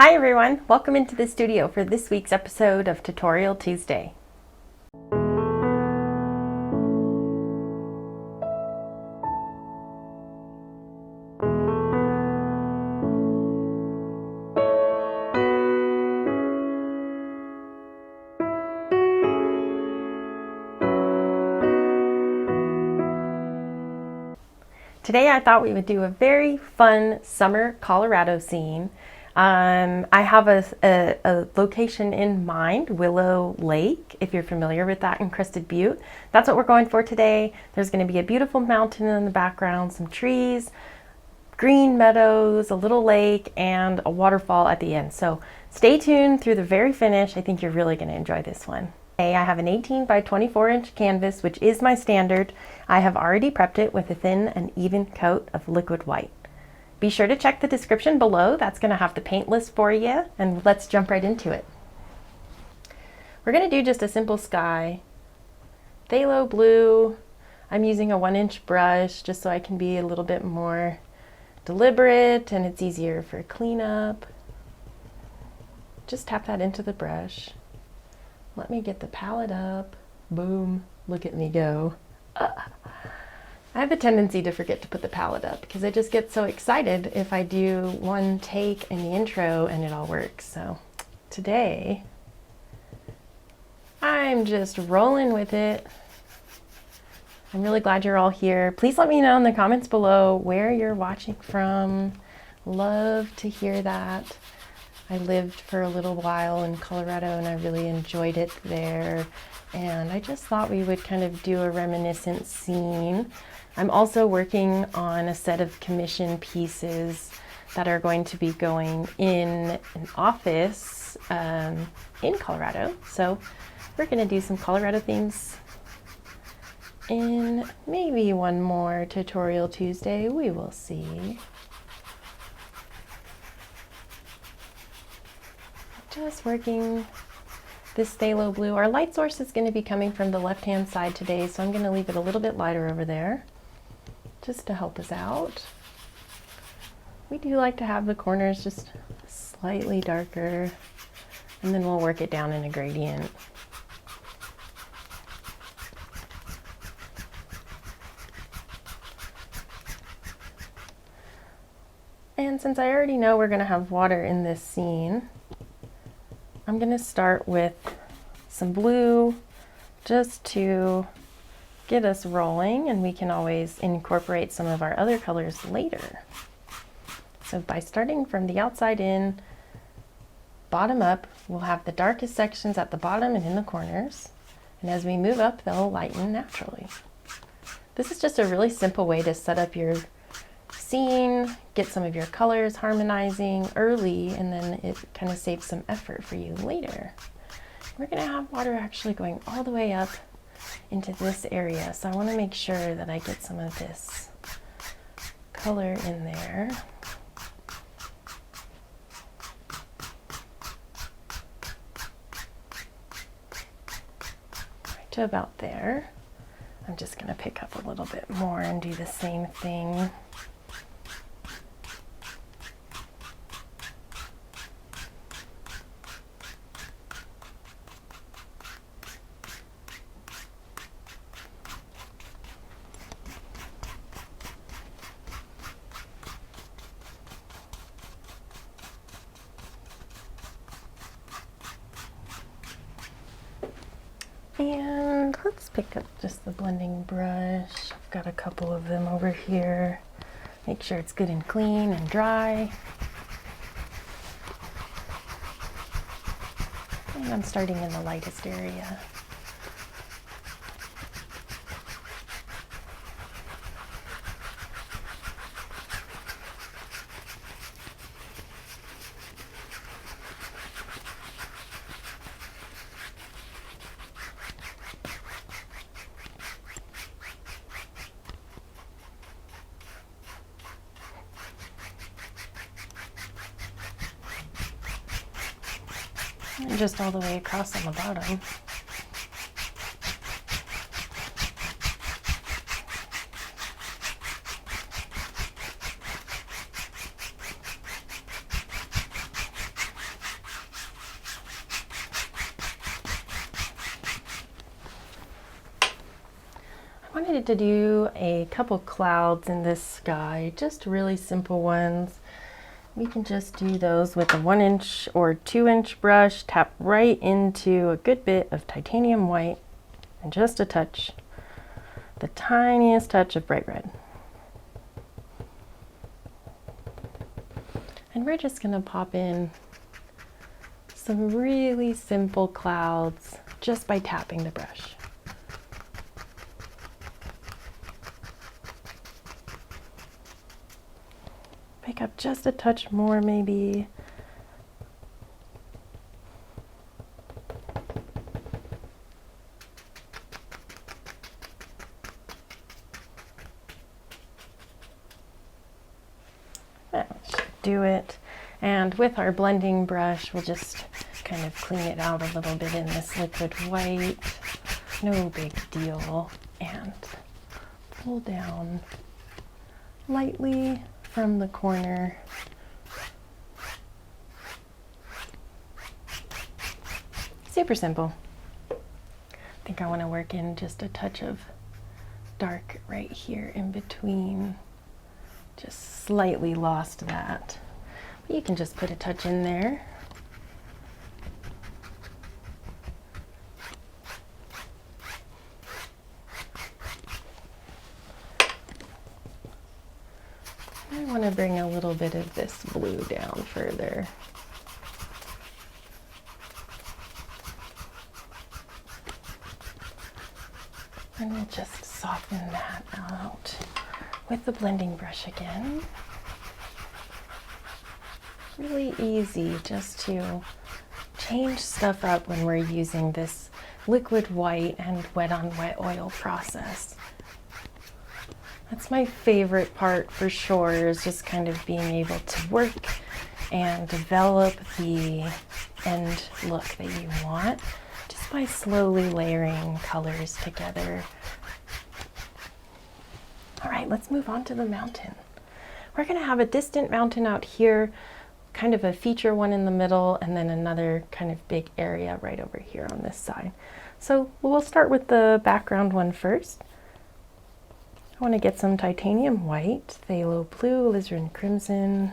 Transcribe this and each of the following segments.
Hi everyone, welcome into the studio for this week's episode of Tutorial Tuesday. Today I thought we would do a very fun summer Colorado scene. I have a location in mind, Willow Lake, if you're familiar with that, in Crested Butte. That's what we're going for today. There's going to be a beautiful mountain in the background, some trees, green meadows, a little lake, and a waterfall at the end. So stay tuned through the very finish. I think you're really going to enjoy this one. I have an 18 by 24 inch canvas, which is my standard. I have already prepped it with a thin and even coat of liquid white. Be sure to check the description below. That's going to have the paint list for you, and let's jump right into it. We're going to do just a simple sky. Phthalo blue. I'm using a 1-inch brush just so I can be a little bit more deliberate and it's easier for cleanup. Just tap that into the brush. Let me get the palette up. Boom. Look at me go. I have a tendency to forget to put the palette up because I just get so excited if I do one take in the intro and it all works. So today I'm just rolling with it. I'm really glad you're all here. Please let me know in the comments below where you're watching from. Love to hear that. I lived for a little while in Colorado and I really enjoyed it there. And I just thought we would kind of do a reminiscent scene. I'm also working on a set of commission pieces that are going to be going in an office in Colorado. So we're going to do some Colorado themes in maybe one more Tutorial Tuesday. We will see. Just working this phthalo blue. Our light source is going to be coming from the left-hand side today, so I'm going to leave it a little bit lighter over there just to help us out. We do like to have the corners just slightly darker, and then we'll work it down in a gradient. And since I already know we're going to have water in this scene, I'm going to start with some blue just to get us rolling, and we can always incorporate some of our other colors later. So by starting from the outside in, bottom up, we'll have the darkest sections at the bottom and in the corners. And as we move up, they'll lighten naturally. This is just a really simple way to set up your scene, get some of your colors harmonizing early, and then it kind of saves some effort for you later. We're going to have water actually going all the way up into this area, so I want to make sure that I get some of this color in there. Right to about there. I'm just going to pick up a little bit more and do the same thing. And let's pick up just the blending brush. I've got a couple of them over here. Make sure it's good and clean and dry. And I'm starting in the lightest area. And just all the way across on the bottom. wanted to do a couple clouds in this sky, just really simple ones. We can just do those with a 1-inch or 2-inch brush, tap right into a good bit of titanium white and just a touch, the tiniest touch of bright red. And we're just going to pop in some really simple clouds just by tapping the brush. Pick up just a touch more maybe. That should do it. And with our blending brush, we'll just kind of clean it out a little bit in this liquid white. No big deal. And pull down lightly from the corner. Super simple. I think I want to work in just a touch of dark right here in between. Just slightly lost that. But you can just put a touch in there. I want to bring a little bit of this blue down further. And we'll just soften that out with the blending brush again. Really easy just to change stuff up when we're using this liquid white and wet on wet oil process. That's my favorite part for sure, is just kind of being able to work and develop the end look that you want just by slowly layering colors together. All right, let's move on to the mountain. We're going to have a distant mountain out here, kind of a feature one in the middle, and then another kind of big area right over here on this side. So we'll start with the background one first. I want to get some titanium white, phthalo blue, alizarin crimson,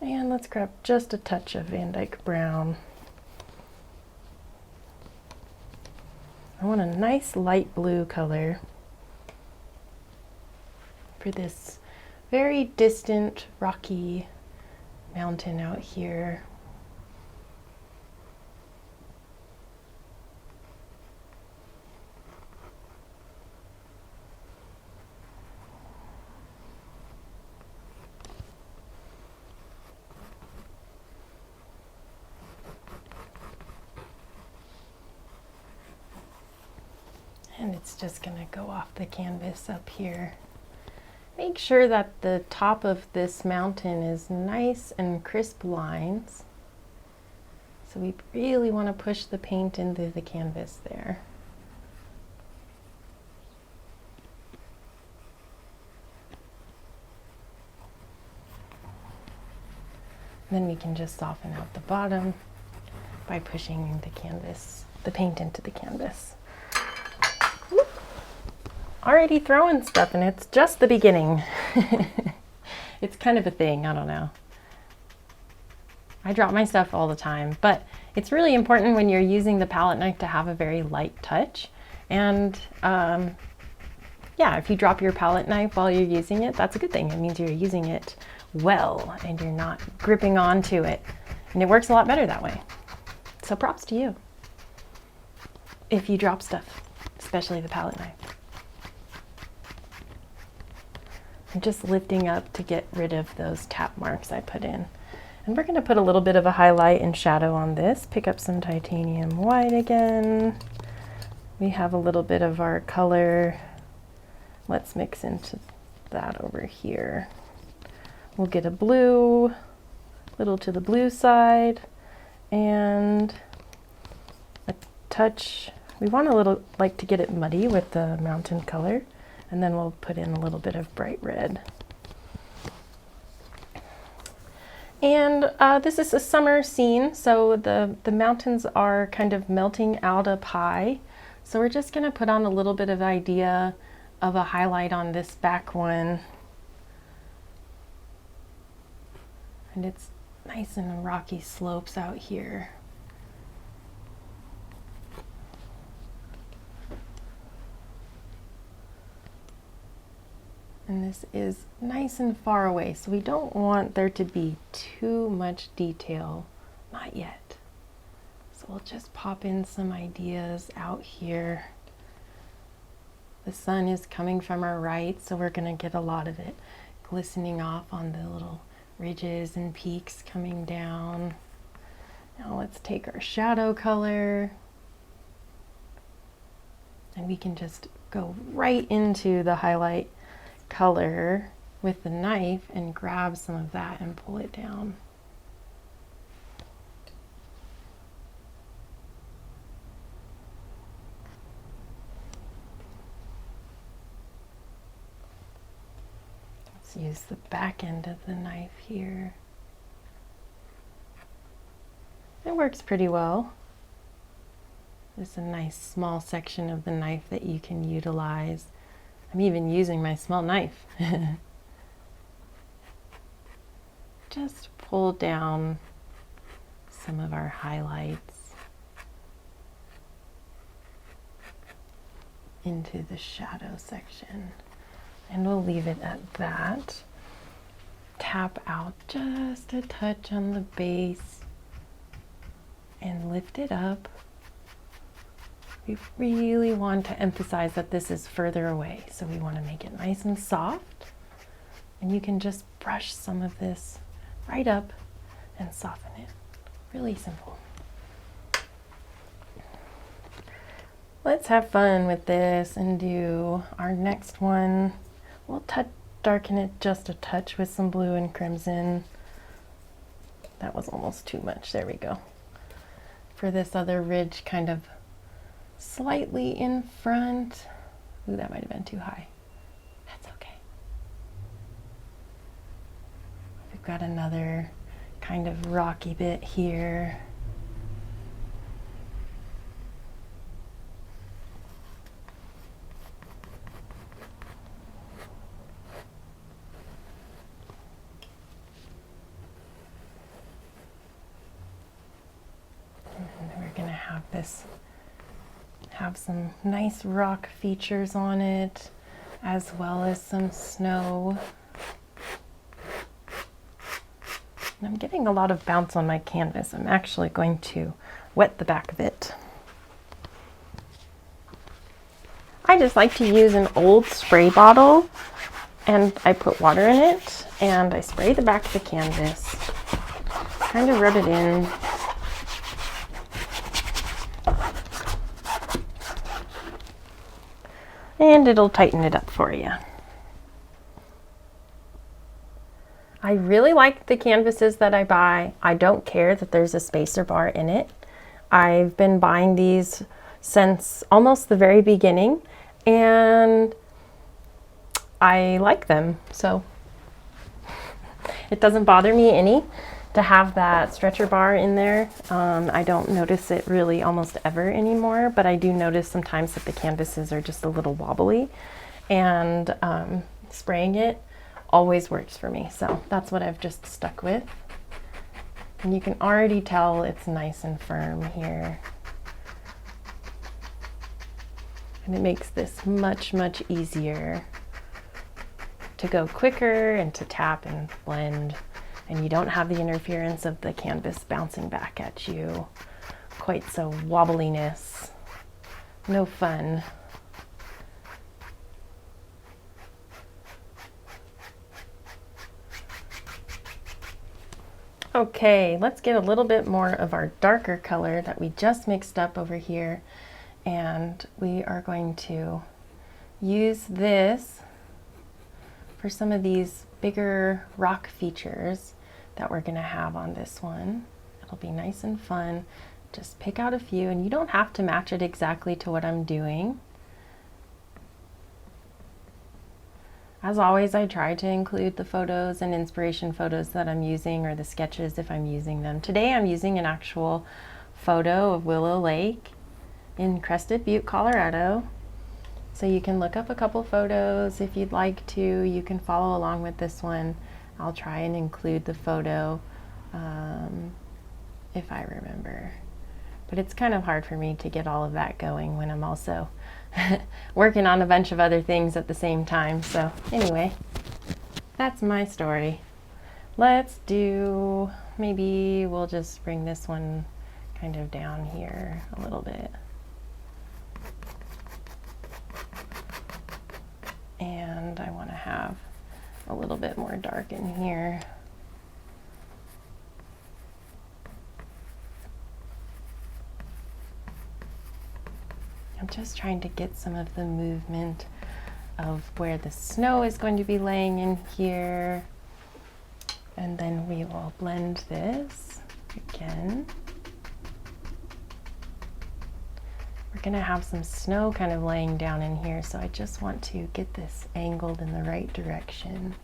and let's grab just a touch of Van Dyke brown. I want a nice light blue color for this very distant rocky mountain out here. And it's just going to go off the canvas up here. Make sure that the top of this mountain is nice and crisp lines. So we really want to push the paint into the canvas there. Then we can just soften out the bottom by pushing the paint into the canvas. Already throwing stuff, and it's just the beginning. It's kind of a thing, I don't know. I drop my stuff all the time, but it's really important when you're using the palette knife to have a very light touch. And yeah, if you drop your palette knife while you're using it, that's a good thing. It means you're using it well and you're not gripping onto it. And it works a lot better that way. So props to you if you drop stuff, especially the palette knife. I'm just lifting up to get rid of those tap marks I put in. And we're going to put a little bit of a highlight and shadow on this. Pick up some titanium white again. We have a little bit of our color. Let's mix into that over here. We'll get a blue, little to the blue side, and a touch. We want a little, like to get it muddy with the mountain color. And then we'll put in a little bit of bright red. And this is a summer scene, so the mountains are kind of melting out up high. So we're just gonna put on a little bit of idea of a highlight on this back one. And it's nice and rocky slopes out here. And this is nice and far away, so we don't want there to be too much detail, not yet. So we'll just pop in some ideas out here. The sun is coming from our right, so we're gonna get a lot of it glistening off on the little ridges and peaks coming down. Now let's take our shadow color, and we can just go right into the highlight color with the knife and grab some of that and pull it down. Let's use the back end of the knife here. It works pretty well. There's a nice small section of the knife that you can utilize. I'm even using my small knife. Just pull down some of our highlights into the shadow section. And we'll leave it at that. Tap out just a touch on the base and lift it up. We really want to emphasize that this is further away, so we want to make it nice and soft. And you can just brush some of this right up and soften it. Really simple. Let's have fun with this and do our next one. We'll darken it just a touch with some blue and crimson. That was almost too much. There we go. For this other ridge kind of slightly in front. Ooh, that might have been too high. That's okay. We've got another kind of rocky bit here. Have some nice rock features on it, as well as some snow. And I'm getting a lot of bounce on my canvas. I'm actually going to wet the back of it. I just like to use an old spray bottle, and I put water in it, and I spray the back of the canvas, kind of rub it in. And it'll tighten it up for you. I really like the canvases that I buy. I don't care that there's a spacer bar in it. I've been buying these since almost the very beginning, and I like them. So it doesn't bother me any to have that stretcher bar in there. I don't notice it really almost ever anymore, but I do notice sometimes that the canvases are just a little wobbly, and spraying it always works for me. So that's what I've just stuck with. And you can already tell it's nice and firm here. And it makes this much, much easier to go quicker and to tap and blend. And you don't have the interference of the canvas bouncing back at you. Quite so wobbliness. No fun. Okay, let's get a little bit more of our darker color that we just mixed up over here. And we are going to use this for some of these bigger rock features that we're gonna have on this one. It'll be nice and fun. Just pick out a few, and you don't have to match it exactly to what I'm doing. As always, I try to include the photos and inspiration photos that I'm using, or the sketches if I'm using them. Today I'm using an actual photo of Willow Lake, in Crested Butte, Colorado. So you can look up a couple photos if you'd like to. You can follow along with this one. I'll try and include the photo if I remember. But it's kind of hard for me to get all of that going when I'm also working on a bunch of other things at the same time. So anyway, that's my story. Let's do, maybe we'll just bring this one kind of down here a little bit. And I want to have a little bit more dark in here. I'm just trying to get some of the movement of where the snow is going to be laying in here. And then we will blend this again. We're gonna have some snow kind of laying down in here, so I just want to get this angled in the right direction.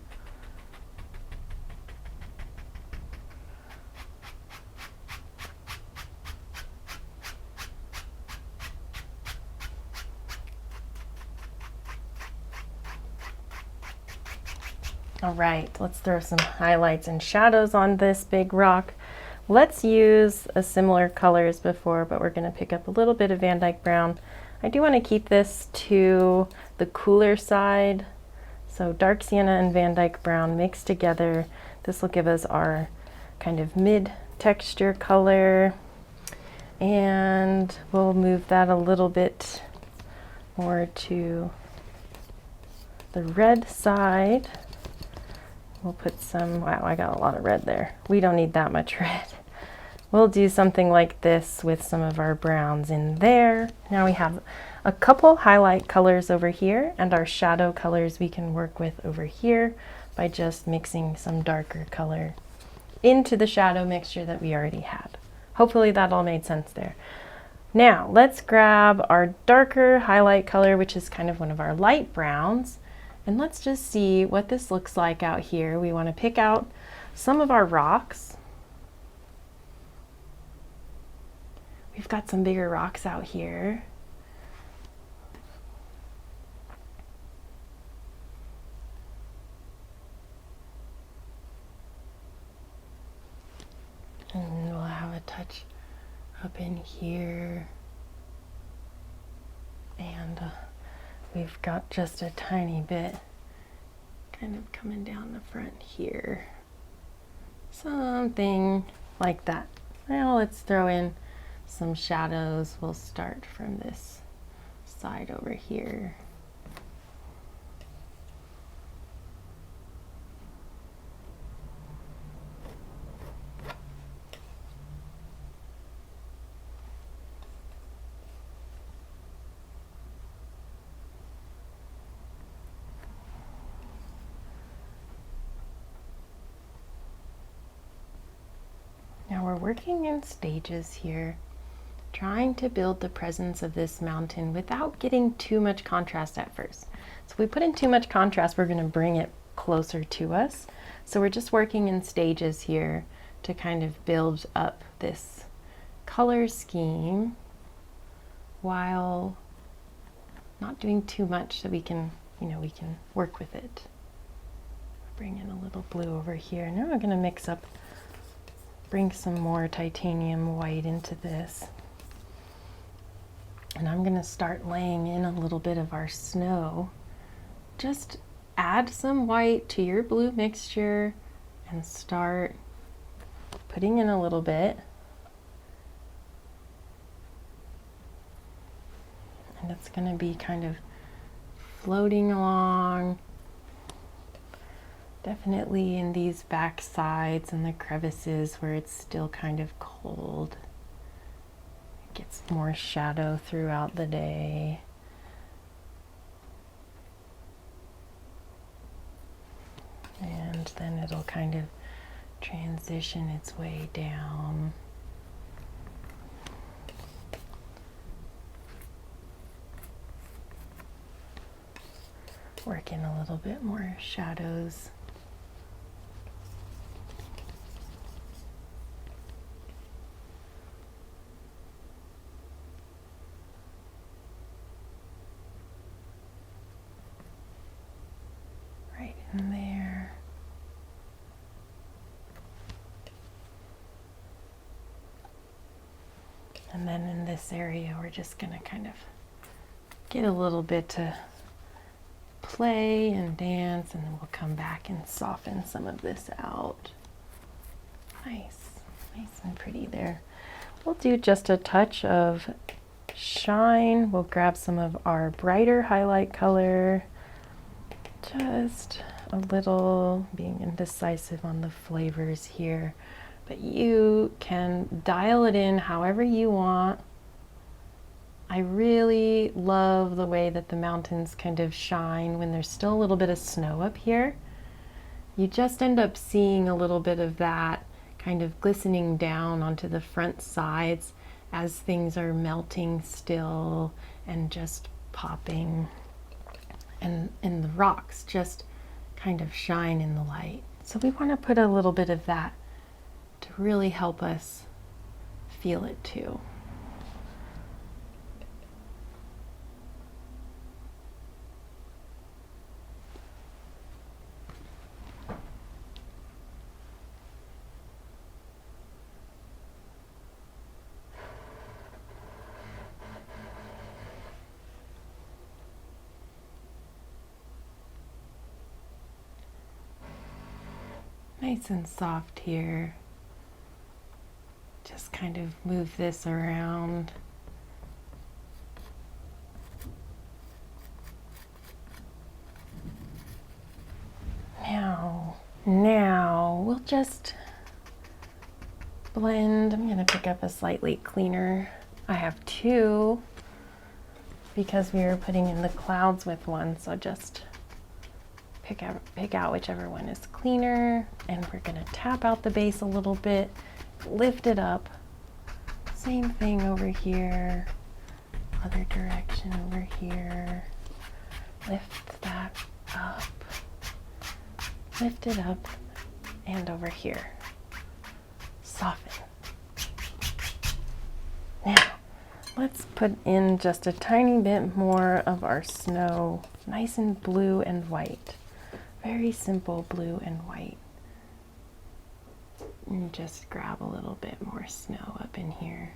All right, let's throw some highlights and shadows on this big rock. Let's use a similar color as before, but we're going to pick up a little bit of Van Dyke Brown. I do want to keep this to the cooler side. So dark sienna and Van Dyke Brown mixed together. This will give us our kind of mid texture color. And we'll move that a little bit more to the red side. We'll put some, wow, I got a lot of red there. We don't need that much red. We'll do something like this with some of our browns in there. Now we have a couple highlight colors over here, and our shadow colors we can work with over here by just mixing some darker color into the shadow mixture that we already had. Hopefully that all made sense there. Now let's grab our darker highlight color, which is kind of one of our light browns. And let's just see what this looks like out here. We want to pick out some of our rocks. We've got some bigger rocks out here. And we'll have a touch up in here. And we've got just a tiny bit kind of coming down the front here. Something like that. Now let's throw in some shadows. We'll start from this side over here. Now we're working in stages here, trying to build the presence of this mountain without getting too much contrast at first. So if we put in too much contrast, we're going to bring it closer to us. So we're just working in stages here to kind of build up this color scheme while not doing too much so we can, we can work with it. Bring in a little blue over here. Now we're going to mix up, bring some more titanium white into this. And I'm going to start laying in a little bit of our snow. Just add some white to your blue mixture and start putting in a little bit. And it's going to be kind of floating along. Definitely in these back sides and the crevices where it's still kind of cold. It gets more shadow throughout the day. And then it'll kind of transition its way down. Work in a little bit more shadows. in there. And then in this area, we're just gonna kind of get a little bit to play and dance, and then we'll come back and soften some of this out. Nice, nice and pretty there. We'll do just a touch of shine. We'll grab some of our brighter highlight color. Just a little, being indecisive on the flavors here, but you can dial it in however you want. I really love the way that the mountains kind of shine when there's still a little bit of snow up here. You just end up seeing a little bit of that kind of glistening down onto the front sides as things are melting still and just popping. And the rocks just kind of shine in the light. So we want to put a little bit of that to really help us feel it too. Nice and soft here. Just kind of move this around. Now we'll just blend. I'm going to pick up a slightly cleaner. I have two because we were putting in the clouds with one, so just pick out whichever one is cleaner, and we're going to tap out the base a little bit, lift it up. Same thing over here, other direction over here. Lift that up, lift it up, and over here. Soften. Now, let's put in just a tiny bit more of our snow, nice and blue and white. Very simple blue and white. And just grab a little bit more snow up in here.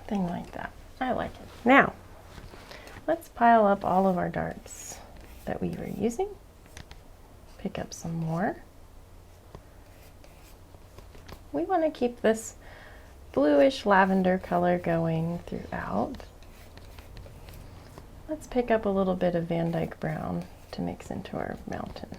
Something like that. I like it. Now, let's pile up all of our darks that we were using. Pick up some more. We want to keep this bluish lavender color going throughout. Let's pick up a little bit of Van Dyke brown to mix into our mountain.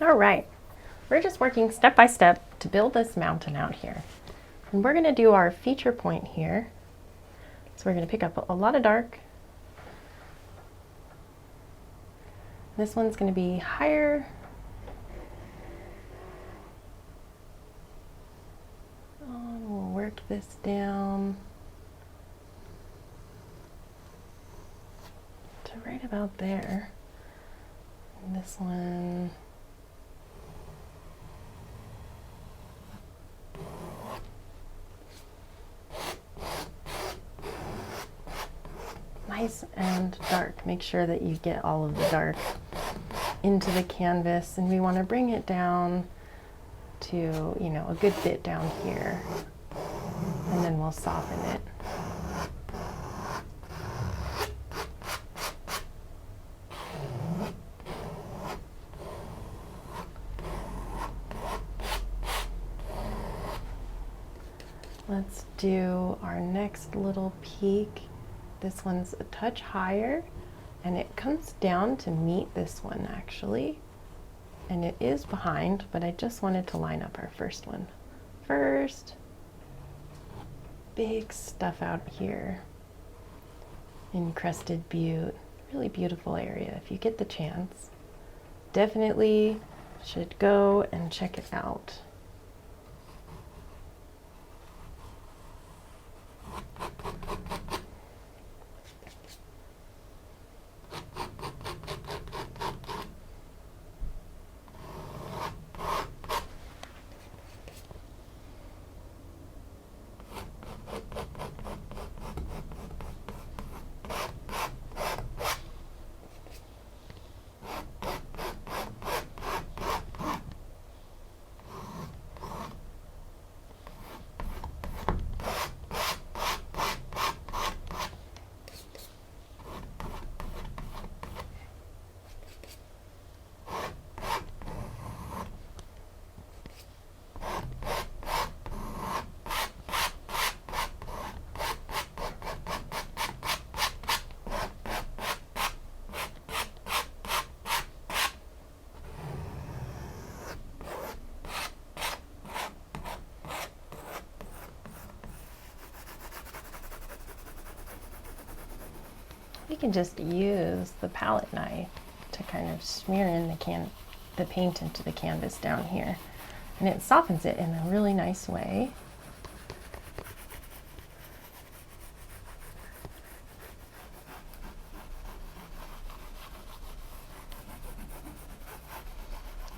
All right, we're just working step by step to build this mountain out here. And we're gonna do our feature point here. So we're gonna pick up a lot of dark. This one's gonna be higher. We'll work this down to right about there. And this one, nice and dark. Make sure that you get all of the dark into the canvas, and we want to bring it down to, you know, a good bit down here, and then we'll soften it. Let's do our next little peak. This one's a touch higher and it comes down to meet this one actually. And it is behind, but I just wanted to line up our first one first. Big stuff out here in Crested Butte. Really beautiful area. If you get the chance, definitely should go and check it out. You can just use the palette knife to kind of smear in the paint into the canvas down here, and it softens it in a really nice way.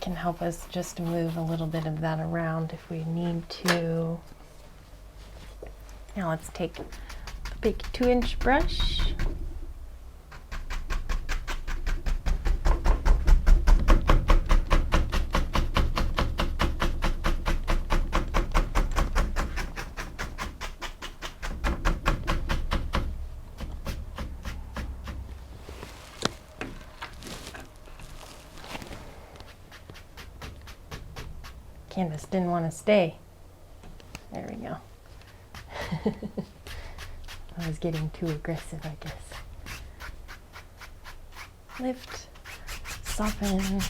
Can help us just move a little bit of that around if we need to. Now let's take a big 2-inch brush. Canvas didn't want to stay. There we go. I was getting too aggressive, I guess. Lift, soften.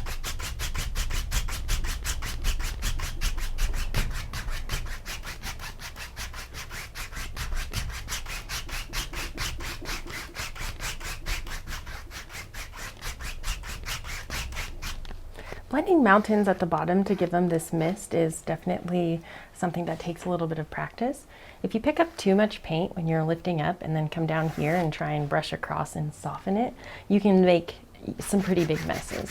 Blending mountains at the bottom to give them this mist is definitely something that takes a little bit of practice. If you pick up too much paint when you're lifting up and then come down here and try and brush across and soften it, you can make some pretty big messes.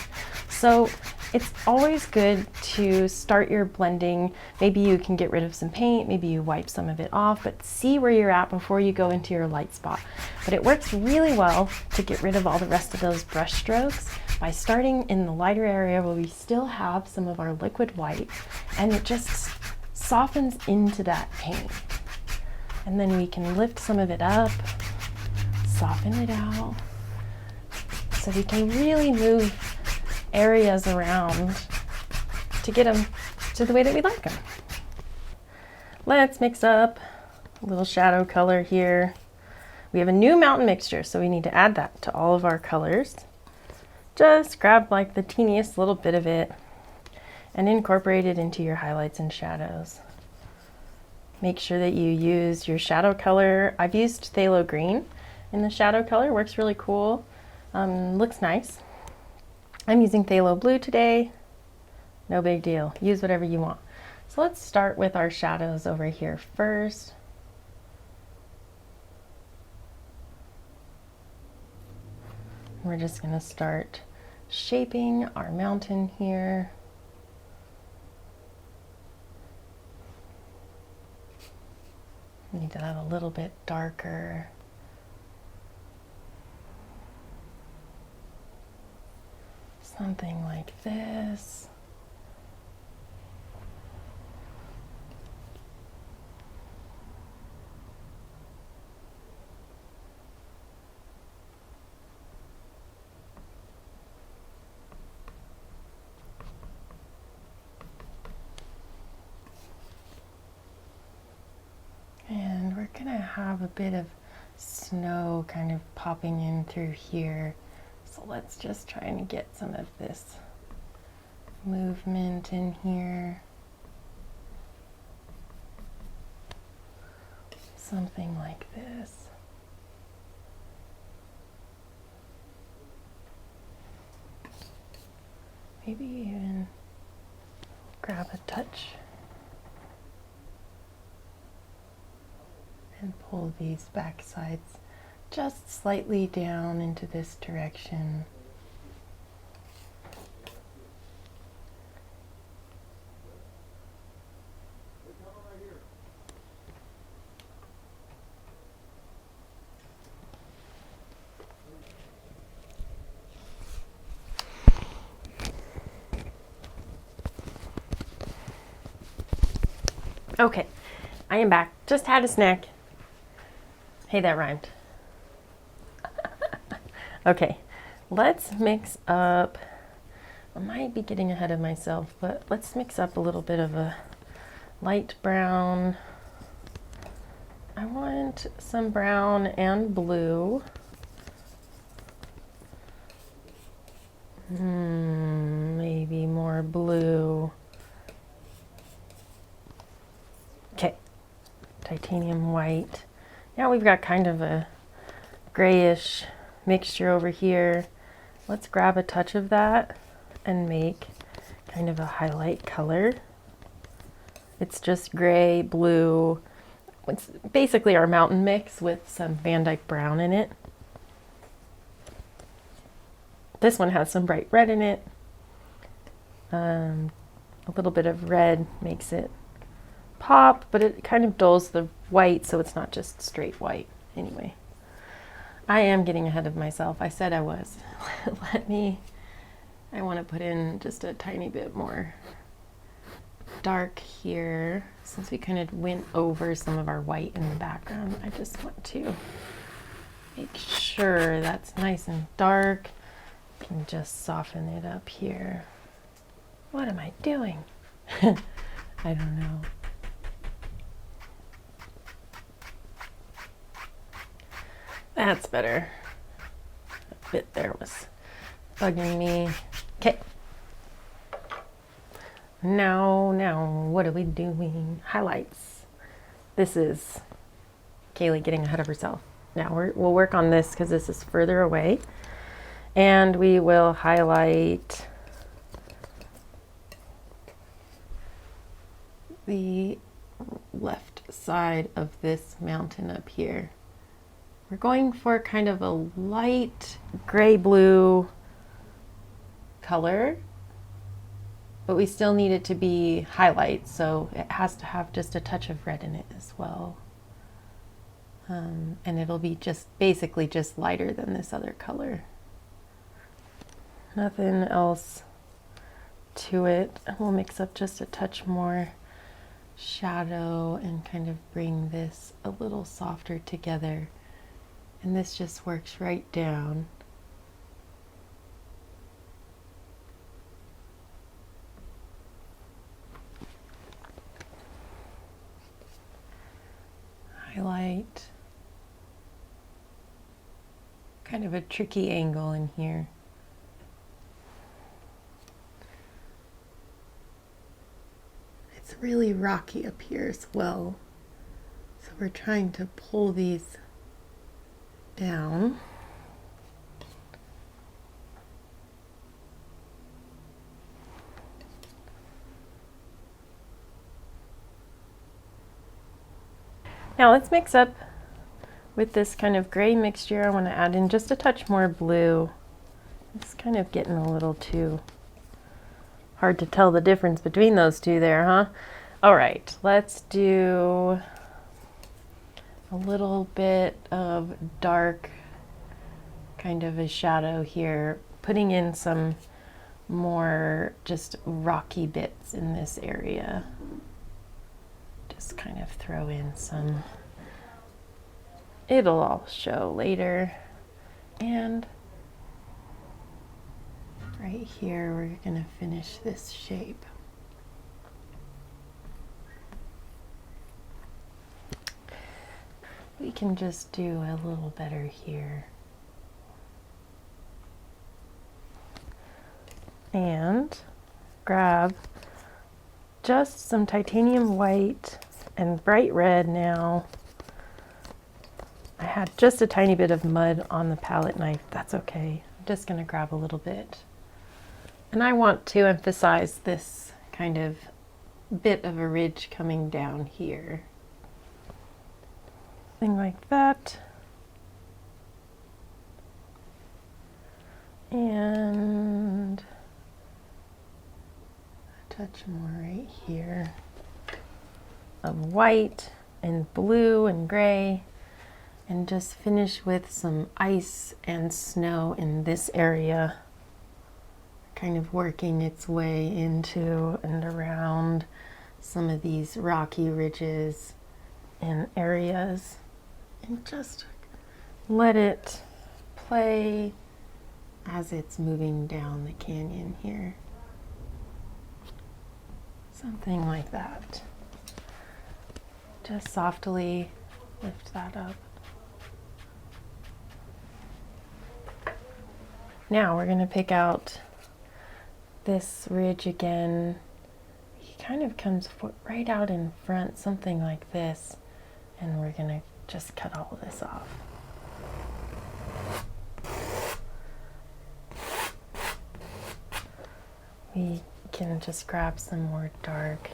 So it's always good to start your blending. Maybe you can get rid of some paint, maybe you wipe some of it off, but see where you're at before you go into your light spot. But it works really well to get rid of all the rest of those brush strokes by starting in the lighter area where we still have some of our liquid white, and it just softens into that paint. And then we can lift some of it up, soften it out, so we can really move areas around to get them to the way that we like them. Let's mix up a little shadow color here. We have a new mountain mixture, so we need to add that to all of our colors. Just grab like the teeniest little bit of it and incorporate it into your highlights and shadows. Make sure that you use your shadow color. I've used phthalo green in the shadow color, works really cool, looks nice. I'm using phthalo blue today, no big deal, use whatever you want. So let's start with our shadows over here first. We're just going to start shaping our mountain here. Need that a little bit darker. Something like this. have a bit of snow kind of popping in through here. So let's just try and get some of this movement in here. Something like this. Maybe even grab a touch and pull these back sides just slightly down into this direction. Okay, I am back. Just had a snack. Hey, that rhymed. Okay, let's mix up. I might be getting ahead of myself, but let's mix up a little bit of a light brown. I want some brown and blue. Maybe more blue. Okay, titanium white. Now we've got kind of a grayish mixture over here. Let's grab a touch of that and make kind of a highlight color. It's just gray, blue. It's basically our mountain mix with some Van Dyke brown in it. This one has some bright red in it. A little bit of red makes it pop, but it kind of dulls the white so it's not just straight white. Anyway, I am getting ahead of myself. I said I was. I want to put in just a tiny bit more dark here. Since we kind of went over some of our white in the background, I just want to make sure that's nice and dark. And just soften it up here. What am I doing? I don't know. That's better. That bit there was bugging me. Okay. Now, what are we doing? Highlights. This is Kaylee getting ahead of herself. Now we'll work on this because this is further away. And we will highlight the left side of this mountain up here. We're going for kind of a light gray-blue color, but we still need it to be highlight, so it has to have just a touch of red in it as well. And it'll be just basically just lighter than this other color. Nothing else to it. We'll mix up just a touch more shadow and kind of bring this a little softer together. And this just works right down. Highlight. Kind of a tricky angle in here. It's really rocky up here as well. So we're trying to pull these down. Now let's mix up with this kind of gray mixture. I want to add in just a touch more blue. It's kind of getting a little too hard to tell the difference between those two there, huh? All right, let's do a little bit of dark kind of a shadow here, putting in some more just rocky bits in this area. Just kind of throw in some, it'll all show later. And right here, we're gonna finish this shape. We can just do a little better here. And grab just some titanium white and bright red now. I had just a tiny bit of mud on the palette knife. That's okay. I'm just going to grab a little bit. And I want to emphasize this kind of bit of a ridge coming down here. Thing like that. And a touch more right here of white and blue and gray, and just finish with some ice and snow in this area, kind of working its way into and around some of these rocky ridges and areas, and just let it play as it's moving down the canyon here. Something like that. Just softly lift that up. Now we're going to pick out this ridge again. He kind of comes right out in front, something like this, and we're going to just cut all of this off. We can just grab some more dark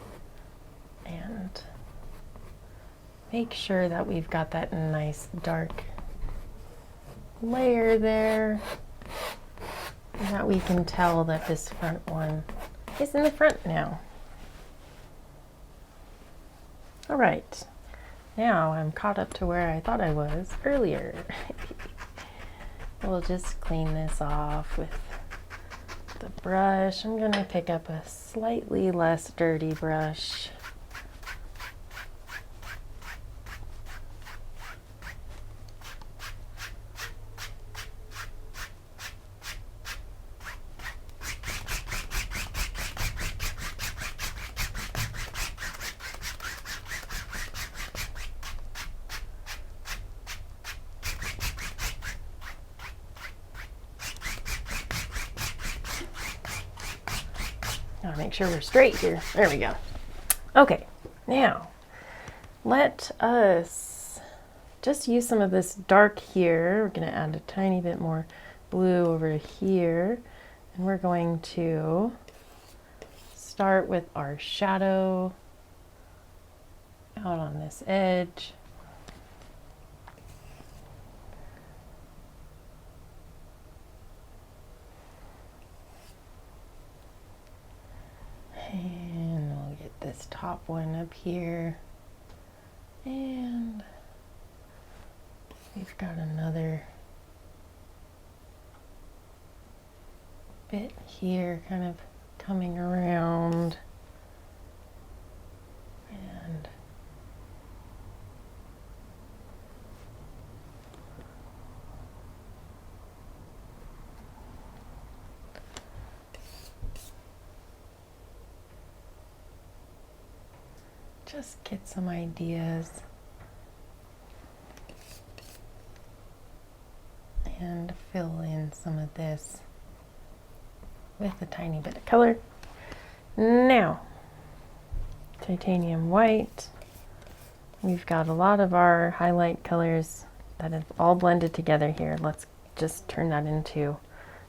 and make sure that we've got that nice dark layer there, and that we can tell that this front one is in the front now. All right, now I'm caught up to where I thought I was earlier. We'll just clean this off with the brush. I'm going to pick up a slightly less dirty brush. Gotta make sure we're straight here. There we go. Okay, now let us just use some of this dark here. We're gonna add a tiny bit more blue over here, and we're going to start with our shadow out on this edge. And we'll get this top one up here, and we've got another bit here kind of coming around, and just get some ideas and fill in some of this with a tiny bit of color. Now, titanium white. We've got a lot of our highlight colors that have all blended together here. Let's just turn that into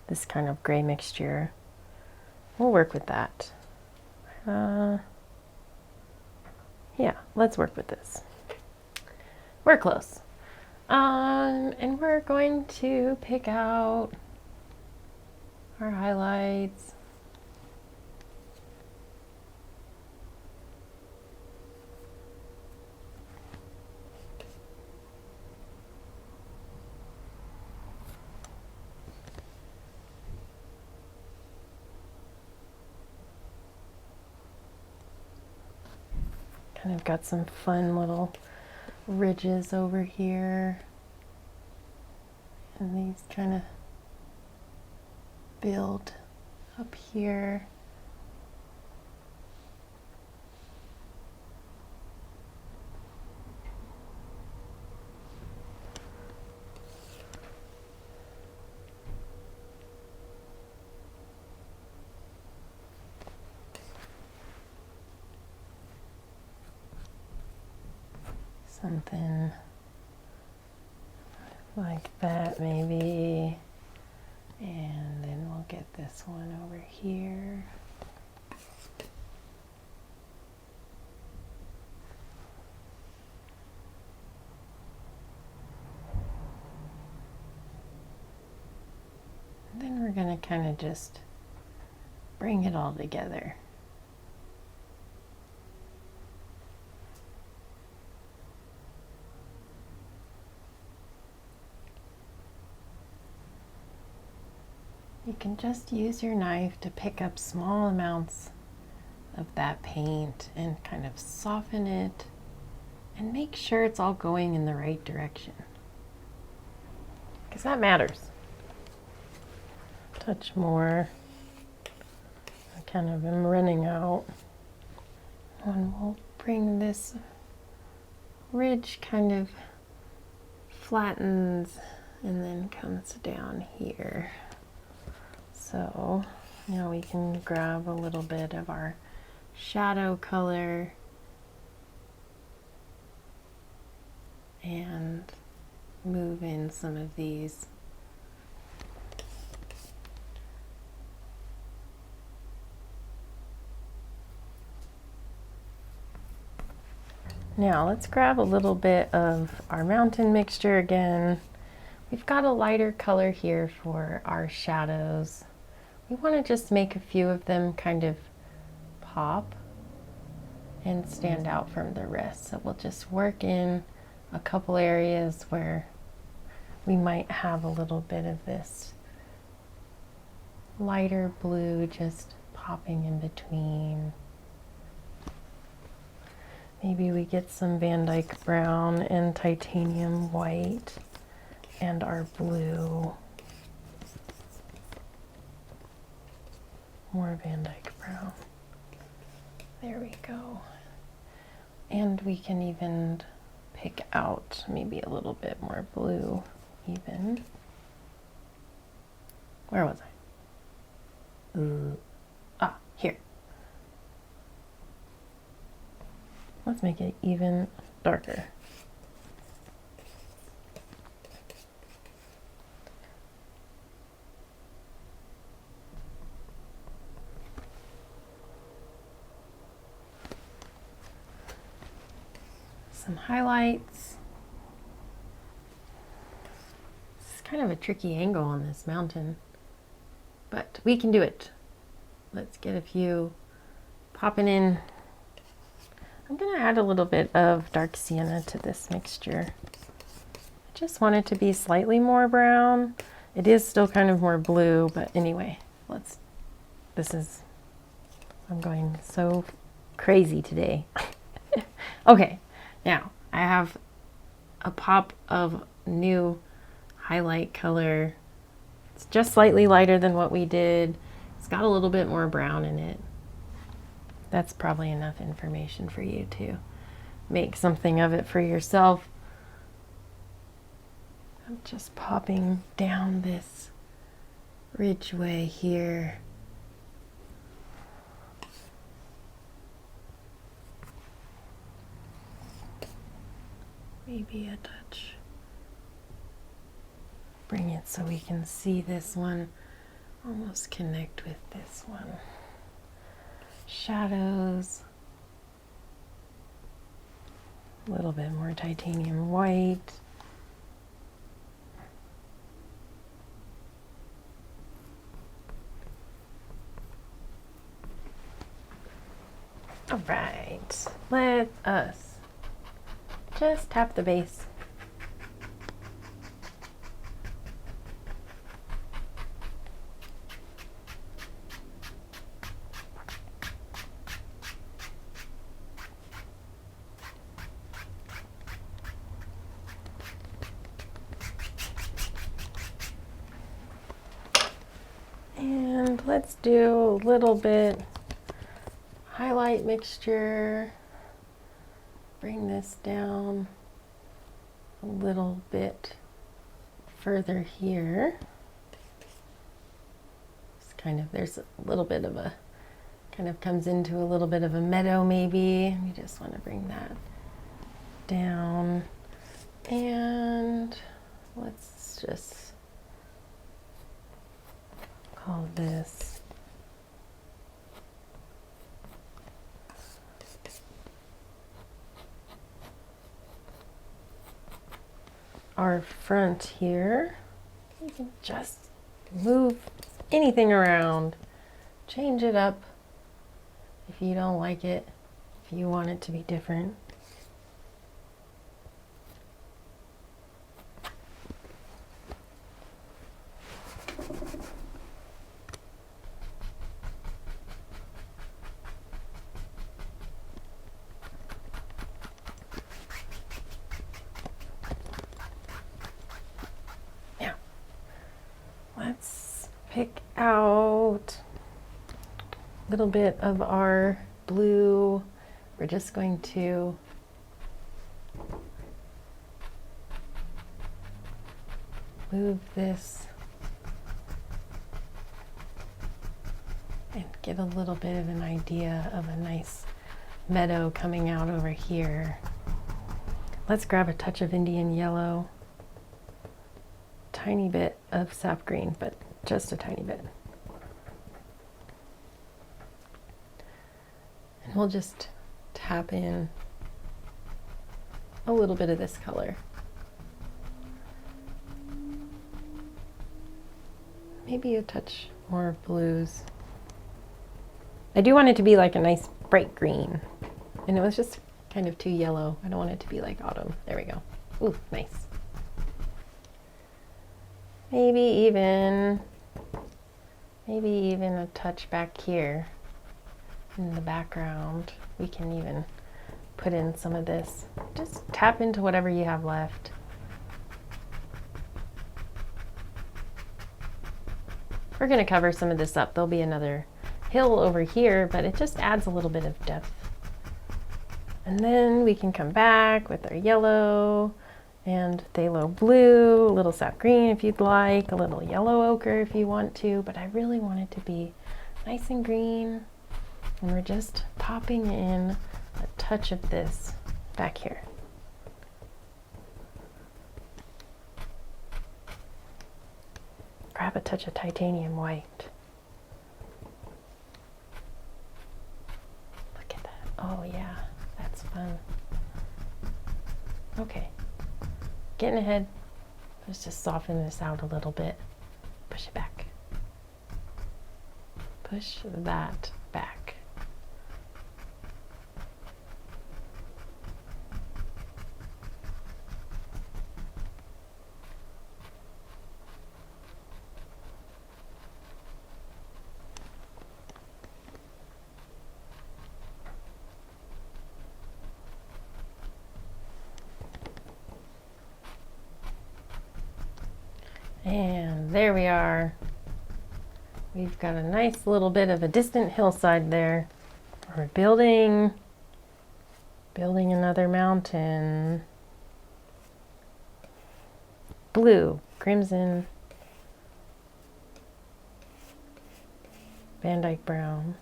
this kind of gray mixture. We'll work with that. Yeah, let's work with this. We're close. And we're going to pick out our highlights. Kind of got some fun little ridges over here, and these kind of build up here. Something like that maybe. And then we'll get this one over here. And then we're going to kind of just bring it all together. You can just use your knife to pick up small amounts of that paint and kind of soften it and make sure it's all going in the right direction, because that matters. Touch more. I kind of am running out. And we'll bring this ridge kind of flattens and then comes down here. So now we can grab a little bit of our shadow color and move in some of these. Now let's grab a little bit of our mountain mixture again. We've got a lighter color here for our shadows. We want to just make a few of them kind of pop and stand out from the rest. So we'll just work in a couple areas where we might have a little bit of this lighter blue just popping in between. Maybe we get some Van Dyke brown and titanium white and our blue. More Van Dyke brown. There we go. And we can even pick out maybe a little bit more blue even. Where was I? Here. Let's make it even darker. Some highlights. This is kind of a tricky angle on this mountain, but we can do it. Let's get a few popping in. I'm going to add a little bit of dark sienna to this mixture. I just want it to be slightly more brown. It is still kind of more blue, but anyway, I'm going so crazy today. Okay. Now, I have a pop of new highlight color. It's just slightly lighter than what we did. It's got a little bit more brown in it. That's probably enough information for you to make something of it for yourself. I'm just popping down this ridgeway here. Maybe a touch. Bring it so we can see this one almost connect with this one. Shadows. A little bit more titanium white. All right, let us just tap the base. And let's do a little bit highlight mixture. Bring this down a little bit further here. It's kind of, there's a little bit of a, kind of comes into a little bit of a meadow maybe. We just want to bring that down, and let's just call this our front here. You can just move anything around, change it up if you don't like it, if you want it to be different. Now, let's pick out a little bit of our blue. We're just going to move this and get a little bit of an idea of a nice meadow coming out over here. Let's grab a touch of Indian yellow, tiny bit of sap green, but just a tiny bit. And we'll just tap in a little bit of this color. Maybe a touch more of blues. I do want it to be like a nice bright green, and it was just kind of too yellow. I don't want it to be like autumn. There we go. Ooh, nice. Maybe even a touch back here in the background. We can even put in some of this. Just tap into whatever you have left. We're going to cover some of this up. There'll be another hill over here, but it just adds a little bit of depth. And then we can come back with our yellow and phthalo blue, a little sap green if you'd like, a little yellow ochre if you want to, but I really want it to be nice and green. And we're just popping in a touch of this back here. Grab a touch of titanium white. Look at that. Oh yeah, that's fun. Okay, getting ahead. Let's just soften this out a little bit. Push it back. Push that back. And there we are. We've got a nice little bit of a distant hillside there. We're building another mountain. Blue, crimson, Van Dyke brown.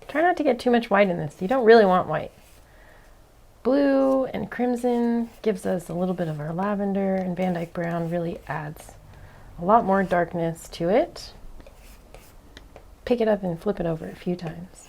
Try not to get too much white in this. You don't really want white. Blue and crimson gives us a little bit of our lavender, and Van Dyke brown really adds a lot more darkness to it. Pick it up and flip it over a few times.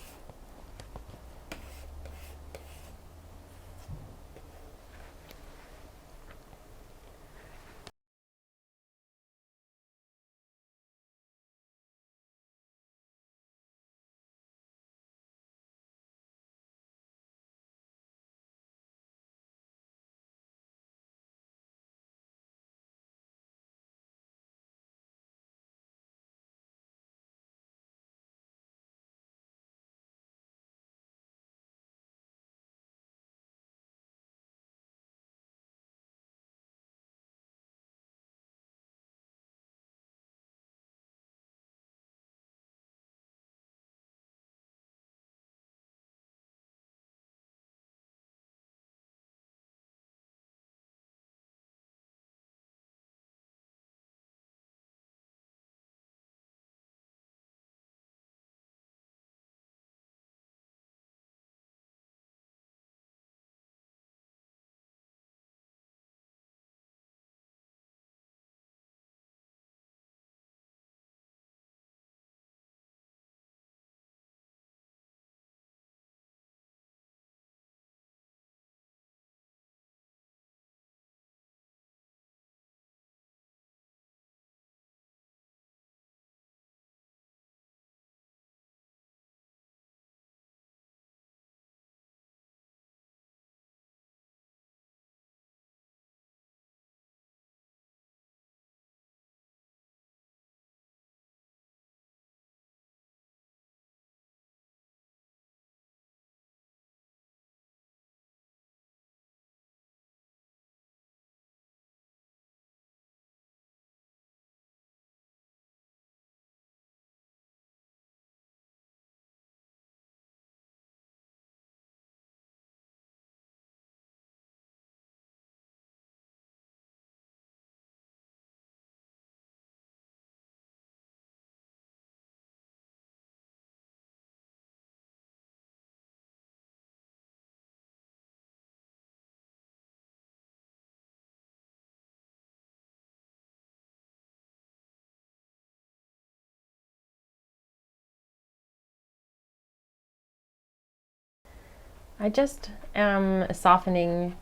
I just am softening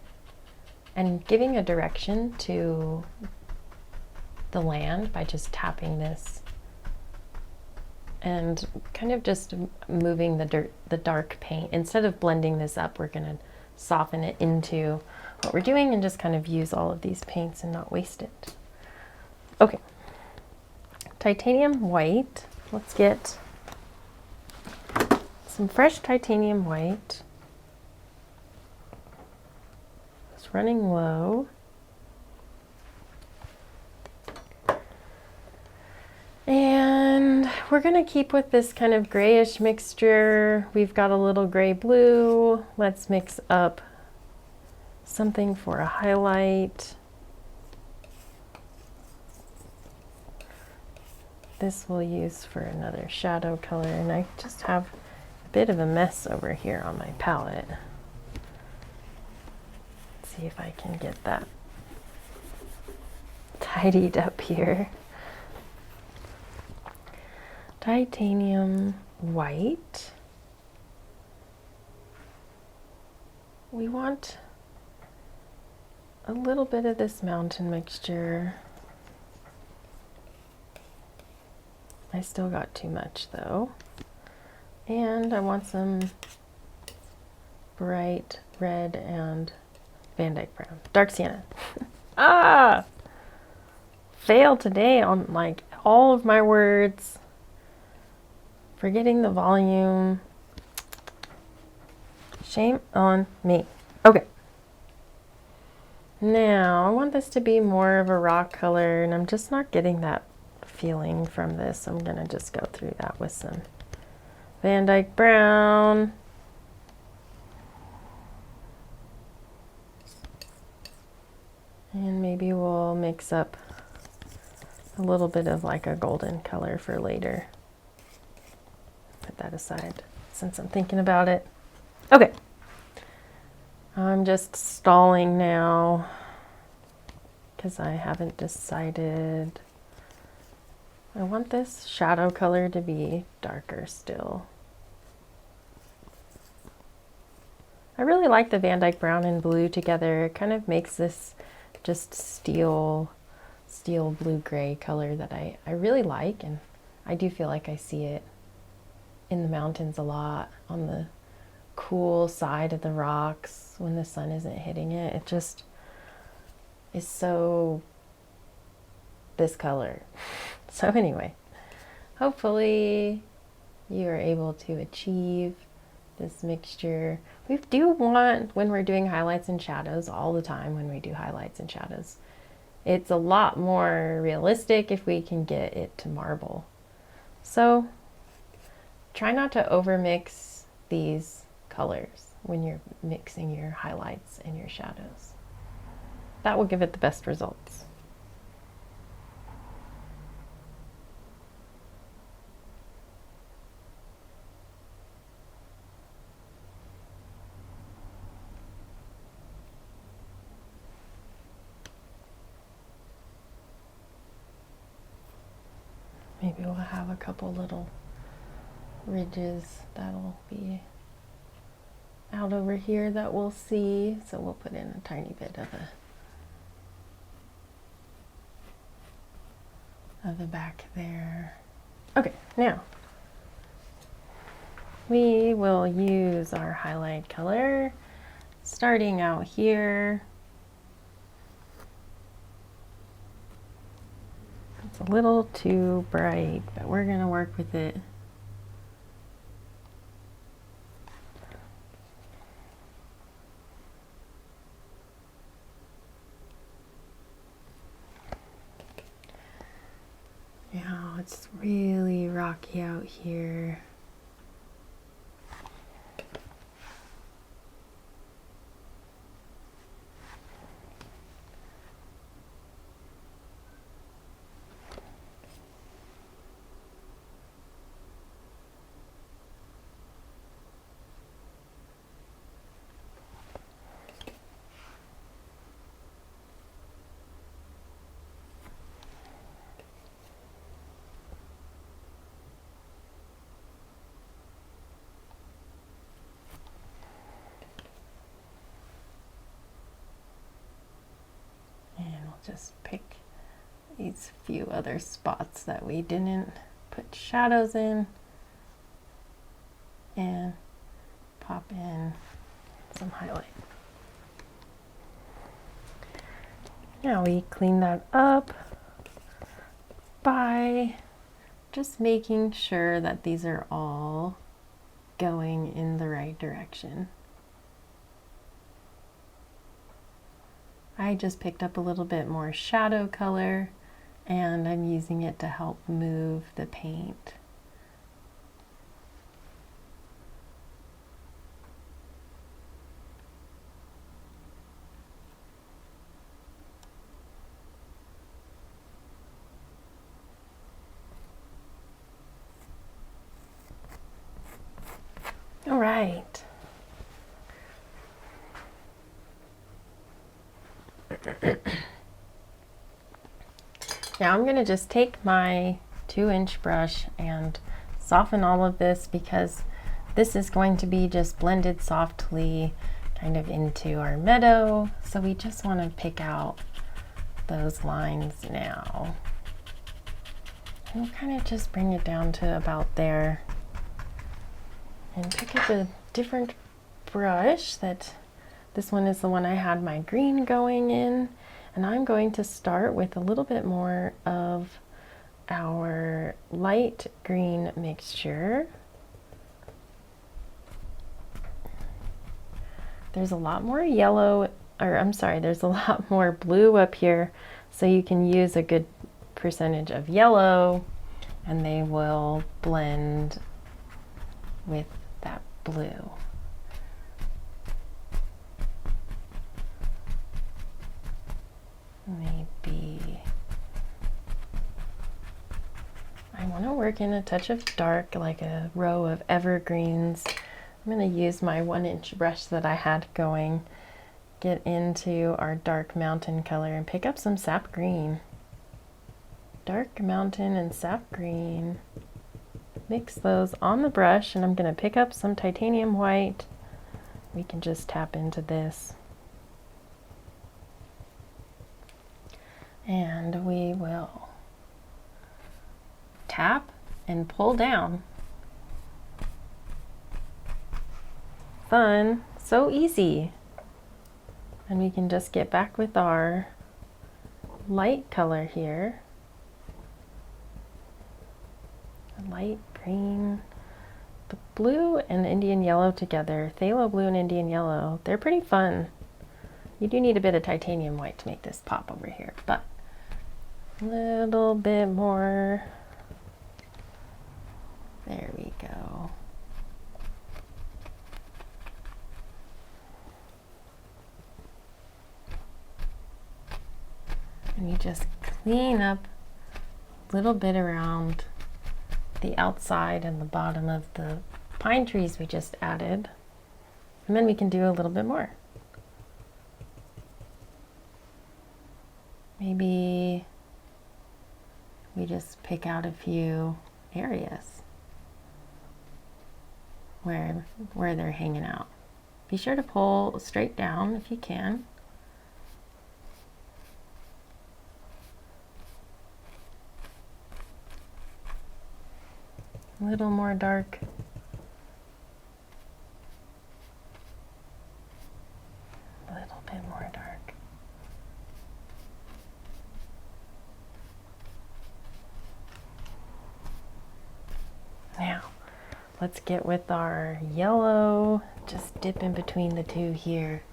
and giving a direction to the land by just tapping this and kind of just moving the dark paint. Instead of blending this up, we're gonna soften it into what we're doing and just kind of use all of these paints and not waste it. Okay, titanium white. Let's get some fresh titanium white. It's running low. And we're gonna keep with this kind of grayish mixture. We've got a little gray blue. Let's mix up something for a highlight. This we'll use for another shadow color, and I just have a bit of a mess over here on my palette. Let's see if I can get that tidied up here. Titanium white. We want a little bit of this mountain mixture. I still got too much though. And I want some bright red and Van Dyke brown. Dark sienna. Ah! Fail today on like all of my words. Forgetting the volume. Shame on me. Okay. Now, I want this to be more of a rock color, and I'm just not getting that feeling from this. I'm going to just go through that with some Van Dyke brown. And maybe we'll mix up a little bit of like a golden color for later. Put that aside since I'm thinking about it. Okay. I'm just stalling now because I haven't decided. I want this shadow color to be darker still. I really like the Van Dyke brown and blue together. It kind of makes this just steel blue-gray color that I really like, and I do feel like I see it in the mountains a lot, on the cool side of the rocks when the sun isn't hitting it. It just is so this color. So anyway, hopefully you are able to achieve this mixture. We do want, when we're doing highlights and shadows all the time, when we do highlights and shadows, it's a lot more realistic if we can get it to marble. So try not to overmix these colors when you're mixing your highlights and your shadows. That will give it the best results. Maybe we'll have a couple little ridges that'll be out over here that we'll see. So we'll put in a tiny bit of the back there. Okay, now we will use our highlight color starting out here. It's a little too bright, but we're going to work with it. Now it's really rocky out here. just pick these few other spots that we didn't put shadows in and pop in some highlight. Now we clean that up by just making sure that these are all going in the right direction. I just picked up a little bit more shadow color and I'm using it to help move the paint. All right. Now I'm going to just take my 2-inch brush and soften all of this because this is going to be just blended softly kind of into our meadow. So we just want to pick out those lines now. And we'll kind of just bring it down to about there. And pick up a different brush. This one is the one I had my green going in, and I'm going to start with a little bit more of our light green mixture. There's a lot more yellow, or I'm sorry, there's a lot more blue up here, so you can use a good percentage of yellow and they will blend with that blue. Maybe I want to work in a touch of dark, like a row of evergreens. I'm going to use my 1-inch brush that I had going, get into our dark mountain color and pick up some sap green. Dark mountain and sap green. Mix those on the brush, and I'm going to pick up some titanium white. We can just tap into this. And we will tap and pull down. Fun, so easy. And we can just get back with our light color here. Light green, the blue and Indian yellow together, phthalo blue and Indian yellow, they're pretty fun. You do need a bit of titanium white to make this pop over here, but a little bit more. There we go. And you just clean up a little bit around the outside and the bottom of the pine trees we just added. And then we can do a little bit more. Maybe we just pick out a few areas where they're hanging out. Be sure to pull straight down if you can. A little more dark. A little bit more dark. Now, let's get with our yellow. Just dip in between the two here.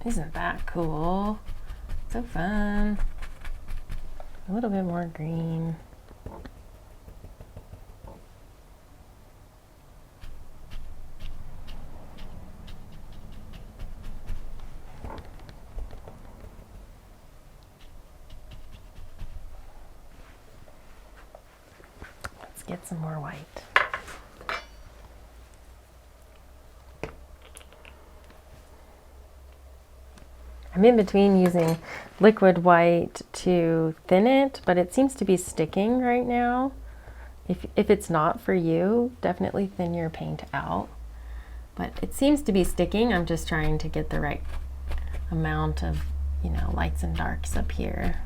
Isn't that cool? So fun. A little bit more green. Let's get some more white. I'm in between using liquid white to thin it, but it seems to be sticking right now. If it's not for you, definitely thin your paint out. But it seems to be sticking. I'm just trying to get the right amount of, you know, lights and darks up here.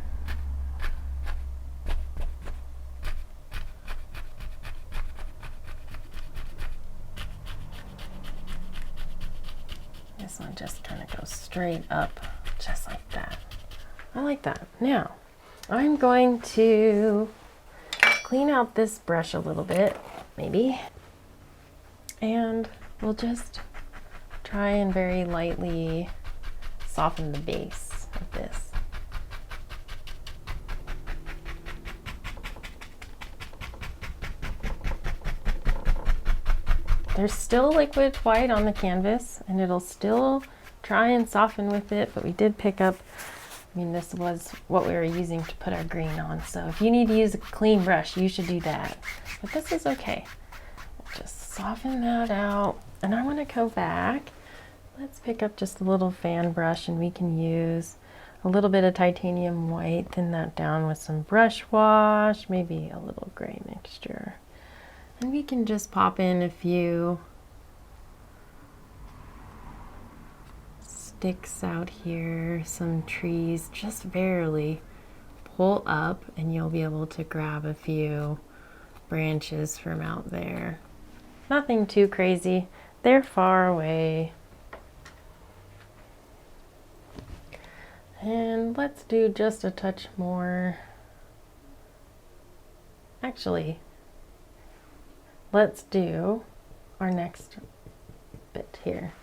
This one just kind of goes straight up, just like that. I like that. Now, I'm going to clean out this brush a little bit, maybe. And we'll just try and very lightly soften the base of this. There's still liquid white on the canvas, and it'll still try and soften with it, but we did pick up, I mean, this was what we were using to put our green on, so if you need to use a clean brush, you should do that. But this is okay. We'll just soften that out, and I'm gonna go back. Let's pick up just a little fan brush, and we can use a little bit of titanium white, thin that down with some brush wash, maybe a little gray mixture. And we can just pop in a few sticks out here, some trees, just barely pull up, and you'll be able to grab a few branches from out there. Nothing too crazy. They're far away. And let's do just a touch more. Actually, let's do our next bit here.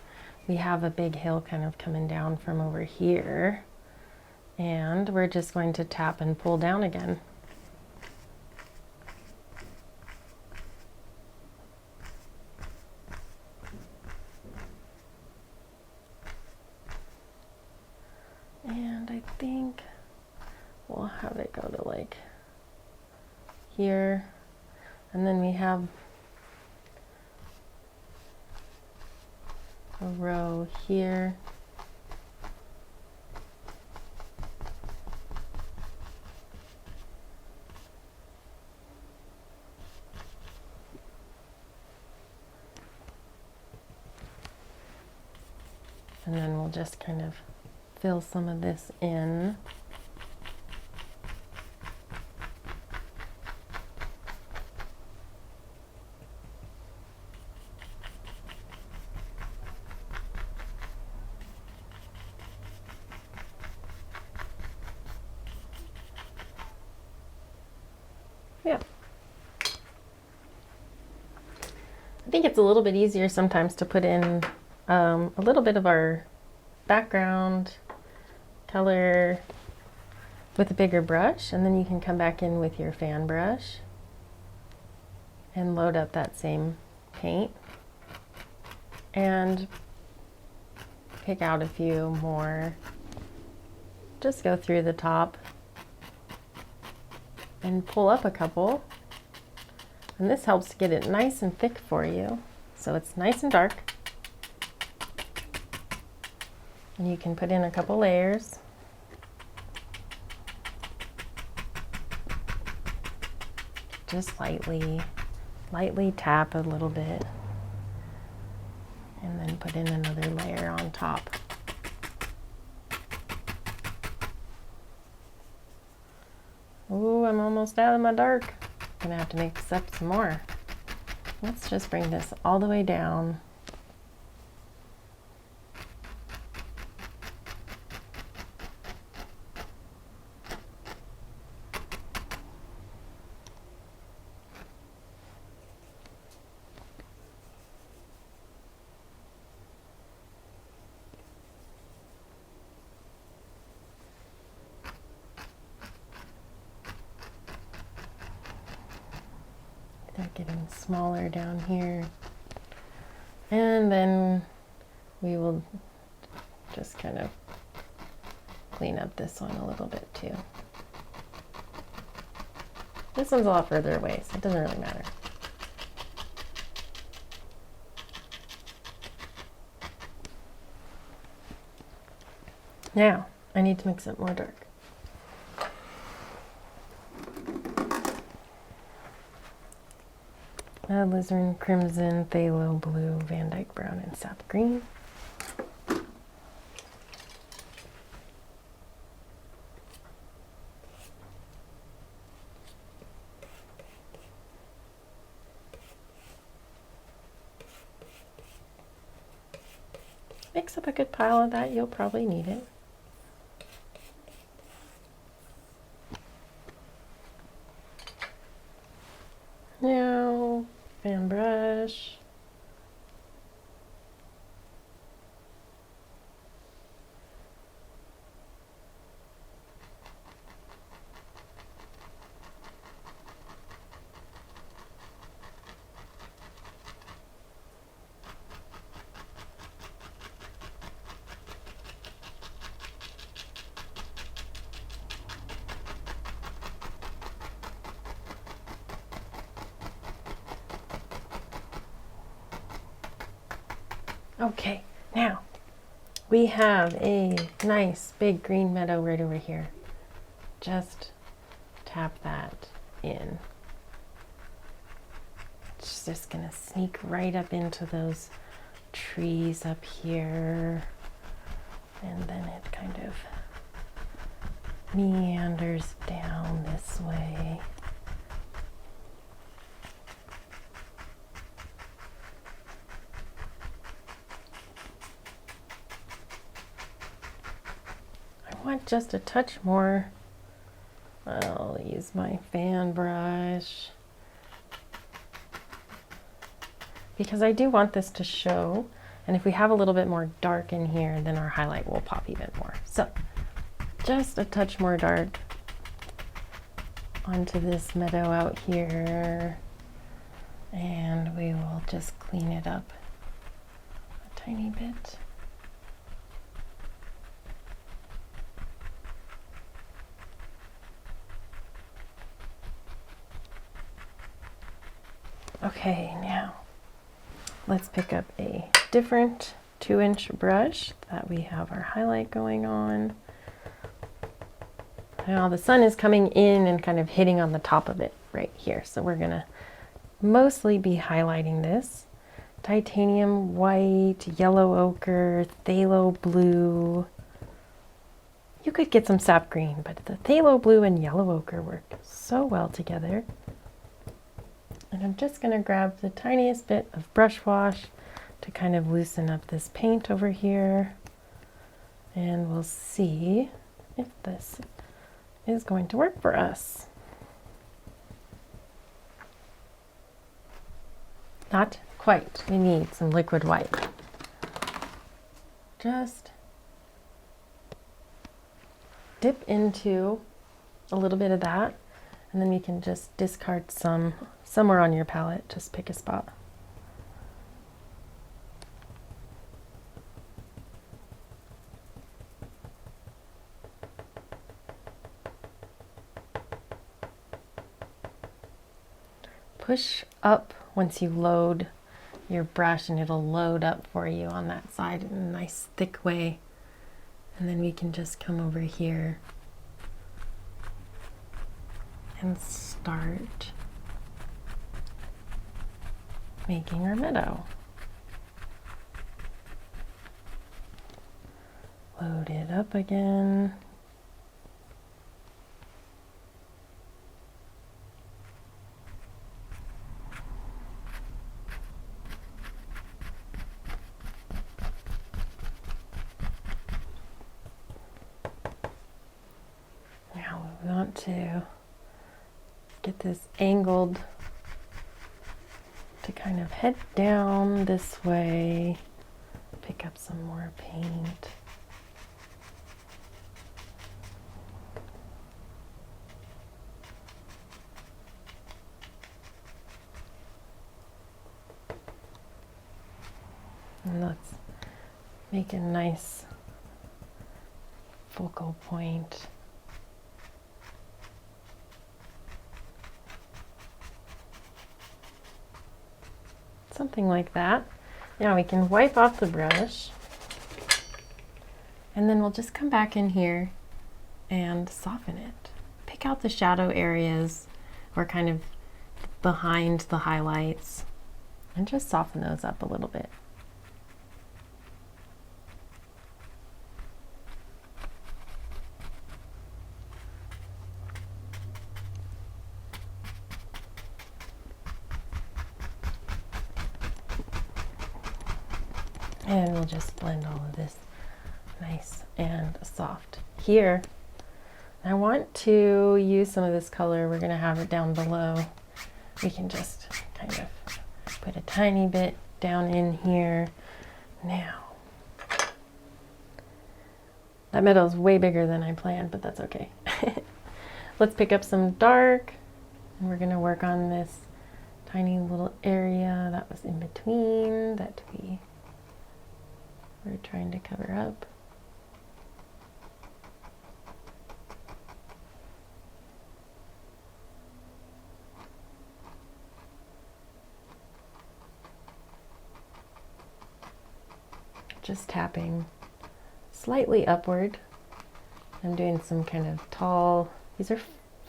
We have a big hill kind of coming down from over here, and we're just going to tap and pull down again. And I think we'll have it go to like here, and then we have a row here. And then we'll just kind of fill some of this in. Yeah. I think it's a little bit easier sometimes to put in a little bit of our background color with a bigger brush, and then you can come back in with your fan brush and load up that same paint and pick out a few more. Just go through the top and pull up a couple, and this helps to get it nice and thick for you, so it's nice and dark. And you can put in a couple layers. Just lightly tap a little bit, and then put in another layer on top. Ooh, I'm almost out of my dark. I'm gonna have to mix up some more. Let's just bring this all the way down. They're getting smaller down here. And then we will just kind of clean up this one a little bit too. This one's a lot further away, so it doesn't really matter. Now, I need to mix it more dark. alizarin crimson, phthalo blue, Van Dyke brown, and sap green. Mix up a good pile of that, you'll probably need it. Now, fan brush. Okay, now we have a nice big green meadow right over here. Just tap that in. It's just gonna sneak right up into those trees up here, and then it kind of meanders down this way. I want just a touch more. I'll use my fan brush because I do want this to show, and if we have a little bit more dark in here, then our highlight will pop even more. So just a touch more dark onto this meadow out here, and we will just clean it up a tiny bit. Okay, now let's pick up a different 2-inch brush that we have our highlight going on. Now the sun is coming in and kind of hitting on the top of it right here. So we're gonna mostly be highlighting this. Titanium white, yellow ochre, phthalo blue. You could get some sap green, but the phthalo blue and yellow ochre work so well together. And I'm just going to grab the tiniest bit of brush wash to kind of loosen up this paint over here. And we'll see if this is going to work for us. Not quite. We need some liquid white. Just dip into a little bit of that, and then we can just discard some somewhere on your palette. Just pick a spot. Push up once you load your brush, and it'll load up for you on that side in a nice thick way. And then we can just come over here and start making our meadow. Load it up again. Now we want to get this angled to kind of head down this way, pick up some more paint. And let's make a nice focal point. Something like that. Now we can wipe off the brush, and then we'll just come back in here and soften it. Pick out the shadow areas or kind of behind the highlights. and just soften those up a little bit. And we'll just blend all of this nice and soft. Here, I want to use some of this color. We're gonna have it down below. We can just kind of put a tiny bit down in here. Now, that meadow is way bigger than I planned, but that's okay. Let's pick up some dark, and we're gonna work on this tiny little area that was in between that we're trying to cover up. Just tapping slightly upward. I'm doing some kind of tall, these are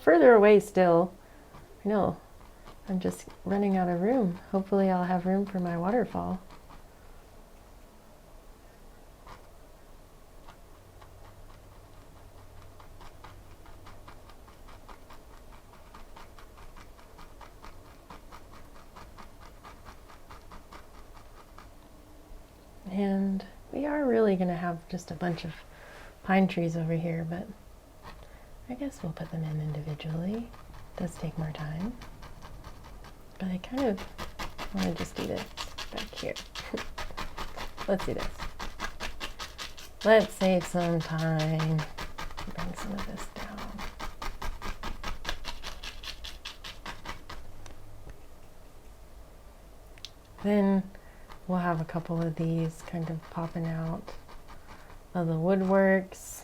further away still. I know, I'm just running out of room. Hopefully I'll have room for my waterfall. And we are really going to have just a bunch of pine trees over here, but I guess we'll put them in individually. It does take more time. But I kind of want to just do this back here. Let's do this. Let's save some time. Bring some of this down. Then we'll have a couple of these kind of popping out of the woodworks.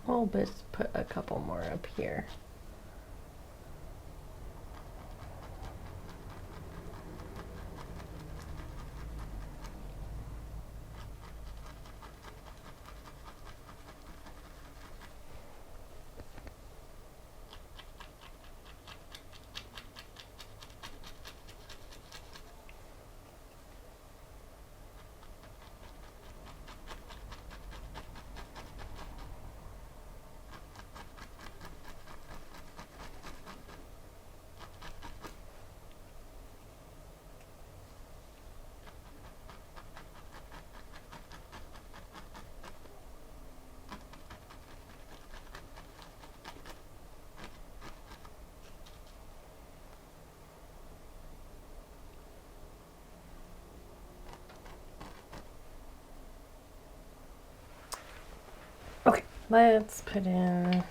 We'll just put a couple more up here. Okay, let's put in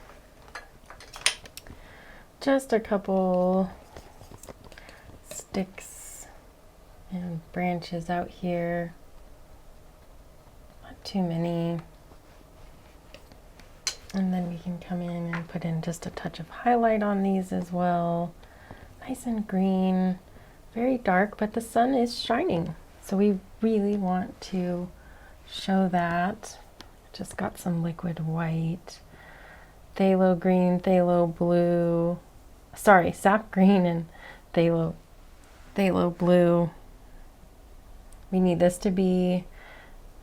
just a couple sticks and branches out here. Not too many. And then we can come in and put in just a touch of highlight on these as well. Nice and green, very dark, but the sun is shining. So we really want to show that. Just got some liquid white, phthalo green, phthalo blue, sorry, sap green and phthalo blue. We need this to be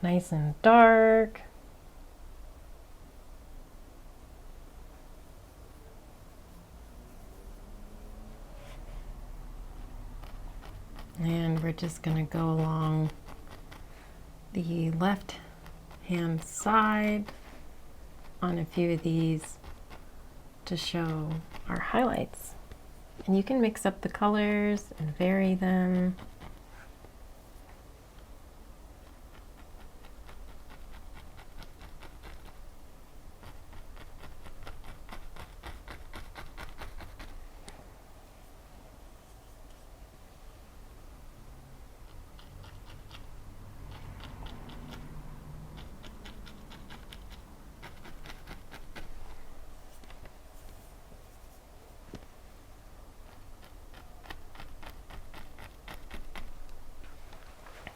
nice and dark. just going to go along the left hand side on a few of these to show our highlights. And you can mix up the colors and vary them.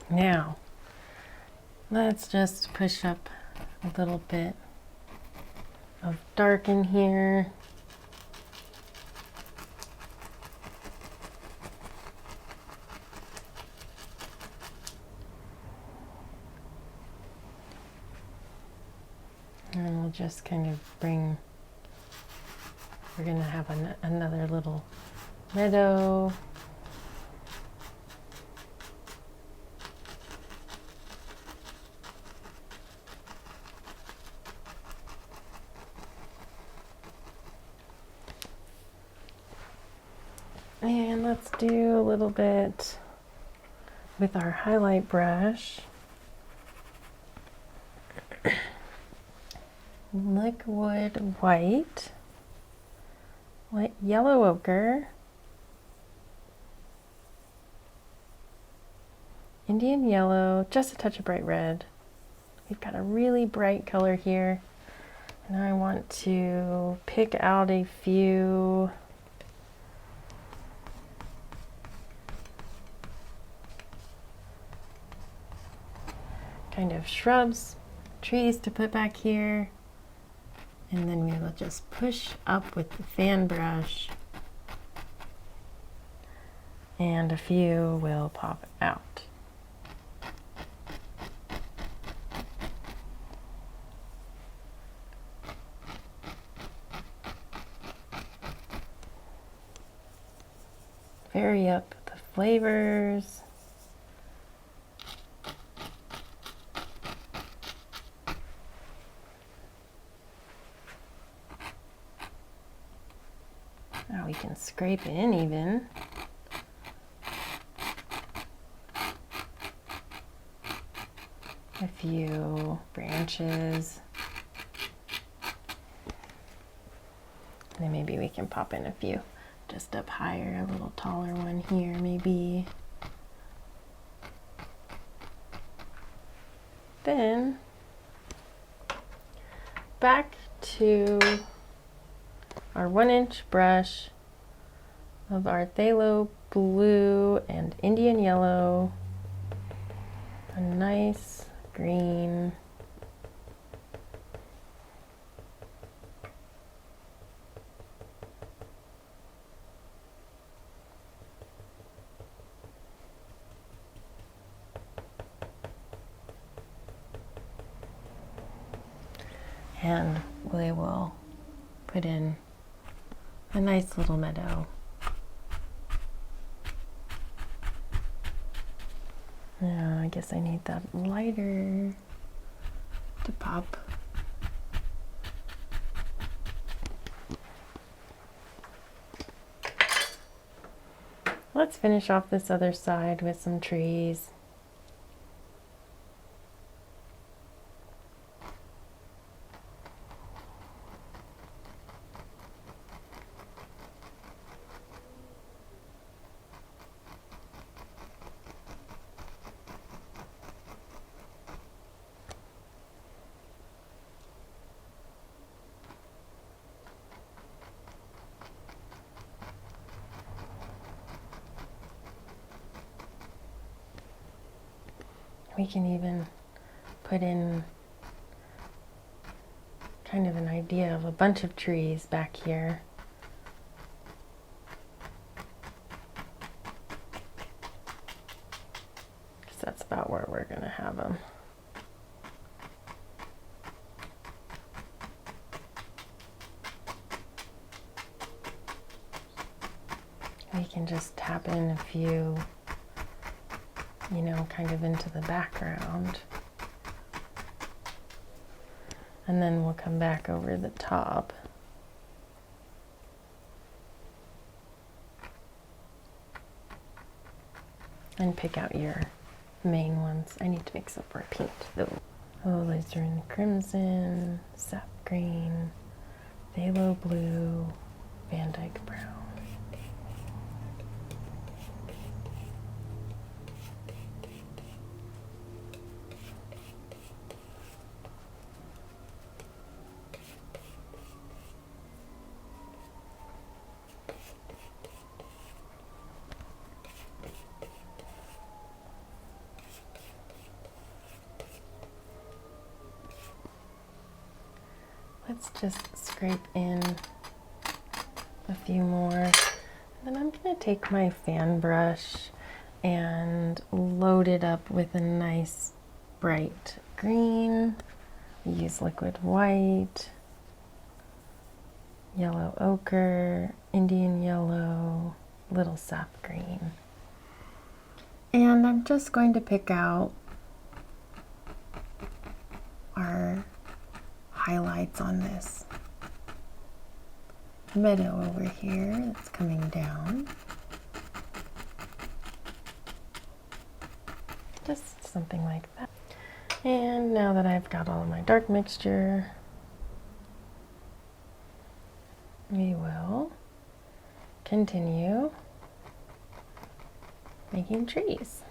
Now, let's just push up a little bit of dark in here. And we'll just kind of bring, we're going to have another little meadow. And let's do a little bit with our highlight brush. Liquid white, light yellow ochre, Indian yellow, just a touch of bright red. We've got a really bright color here. And I want to pick out a few kind of shrubs, trees to put back here, and then we will just push up with the fan brush, and a few will pop out. Vary up the flavors. Now we can scrape in even. A few branches. And then maybe we can pop in a few just up higher, a little taller one here maybe. Then back to our 1-inch brush of our phthalo blue and Indian yellow, a nice green, and we will put in a nice little meadow. Now, I guess I need that lighter to pop. Let's finish off this other side with some trees. We can even put in kind of an idea of a bunch of trees back here. Because that's about where we're going to have them. We can just tap in a few you know, kind of into the background. And then we'll come back over the top. And pick out your main ones. I need to mix up our paint though. Oh, these are in crimson, sap green, phthalo blue, Van Dyke brown. Let's just scrape in a few more. And then I'm going to take my fan brush and load it up with a nice bright green. Use liquid white, yellow ochre, Indian yellow, little sap green. And I'm just going to pick out our highlights on this meadow over here that's coming down. Just something like that. And now that I've got all of my dark mixture, we will continue making trees.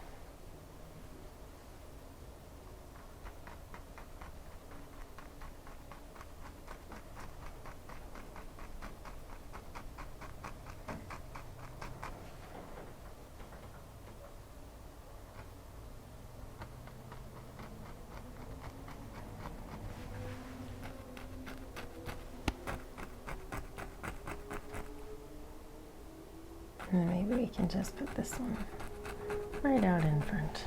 And then maybe we can just put this one right out in front.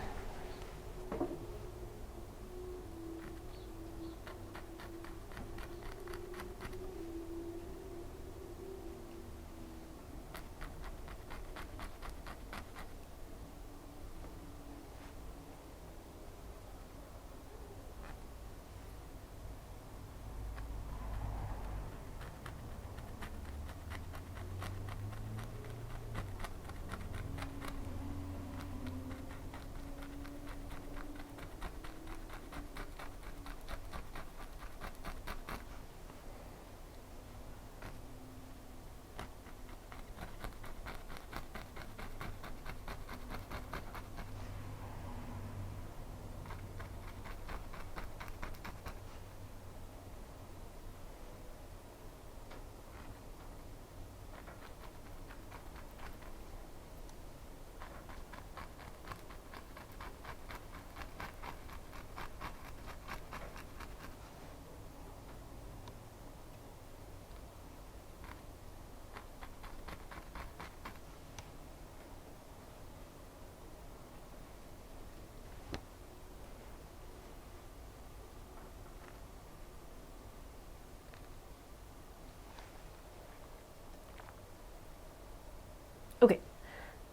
Okay,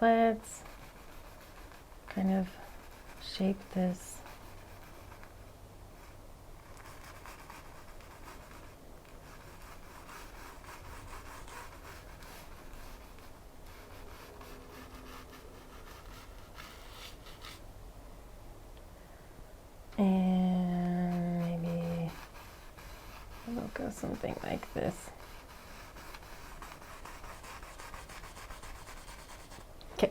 let's kind of shape this. And maybe we'll go something like this. Okay,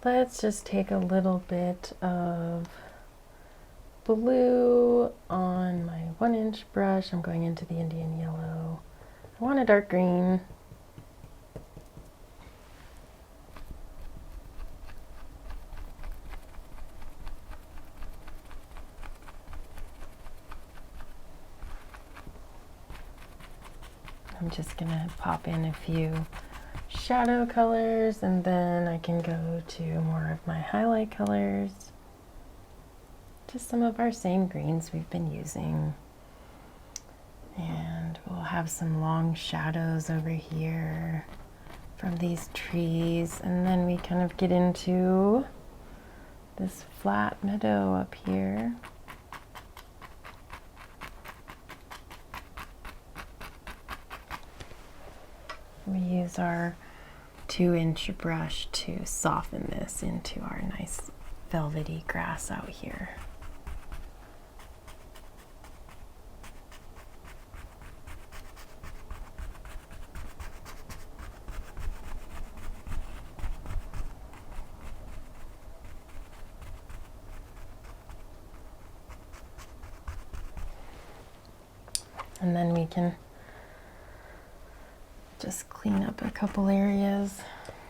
let's just take a little bit of blue on my 1-inch brush. I'm going into the Indian yellow. I want a dark green. I'm just gonna pop in a few shadow colors, and then I can go to more of my highlight colors. Just some of our same greens we've been using. And we'll have some long shadows over here from these trees, and then we kind of get into this flat meadow up here. We use our 2-inch brush to soften this into our nice velvety grass out here. And then we can just clean up a couple areas.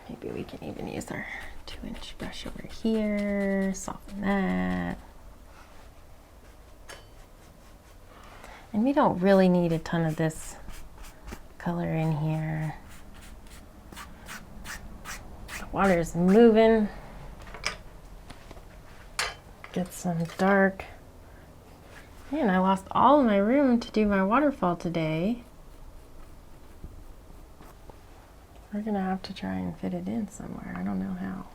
Maybe we can even use our 2-inch brush over here, soften that. And we don't really need a ton of this color in here. The water's moving. Get some dark. Man, I lost all of my room to do my waterfall today. We're gonna have to try and fit it in somewhere. I don't know how.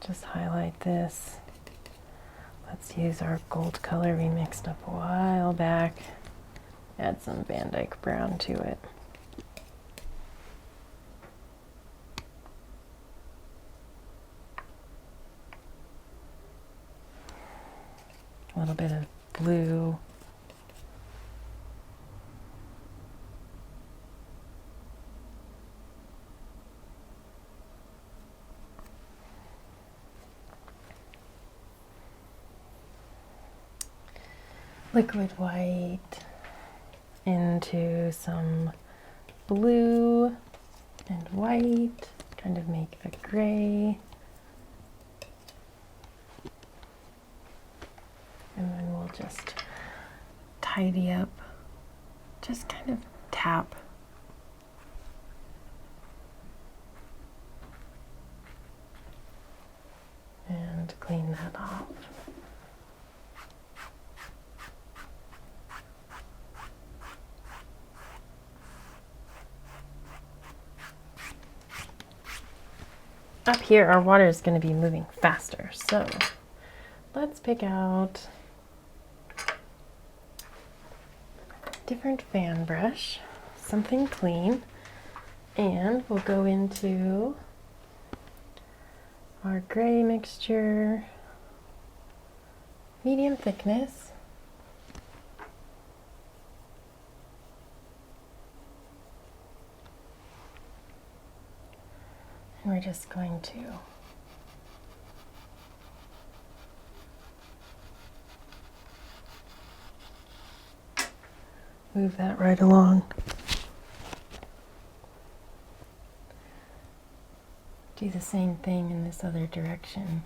Just highlight this. Let's use our gold color we mixed up a while back. Add some Van Dyke brown to it. A little bit of blue. Liquid white into some blue and white, kind of make a gray. And then we'll just tidy up, just kind of tap. And clean that off. Up here, our water is going to be moving faster, so let's pick out a different fan brush, something clean, and we'll go into our gray mixture, medium thickness. And we're just going to move that right along. Do the same thing in this other direction.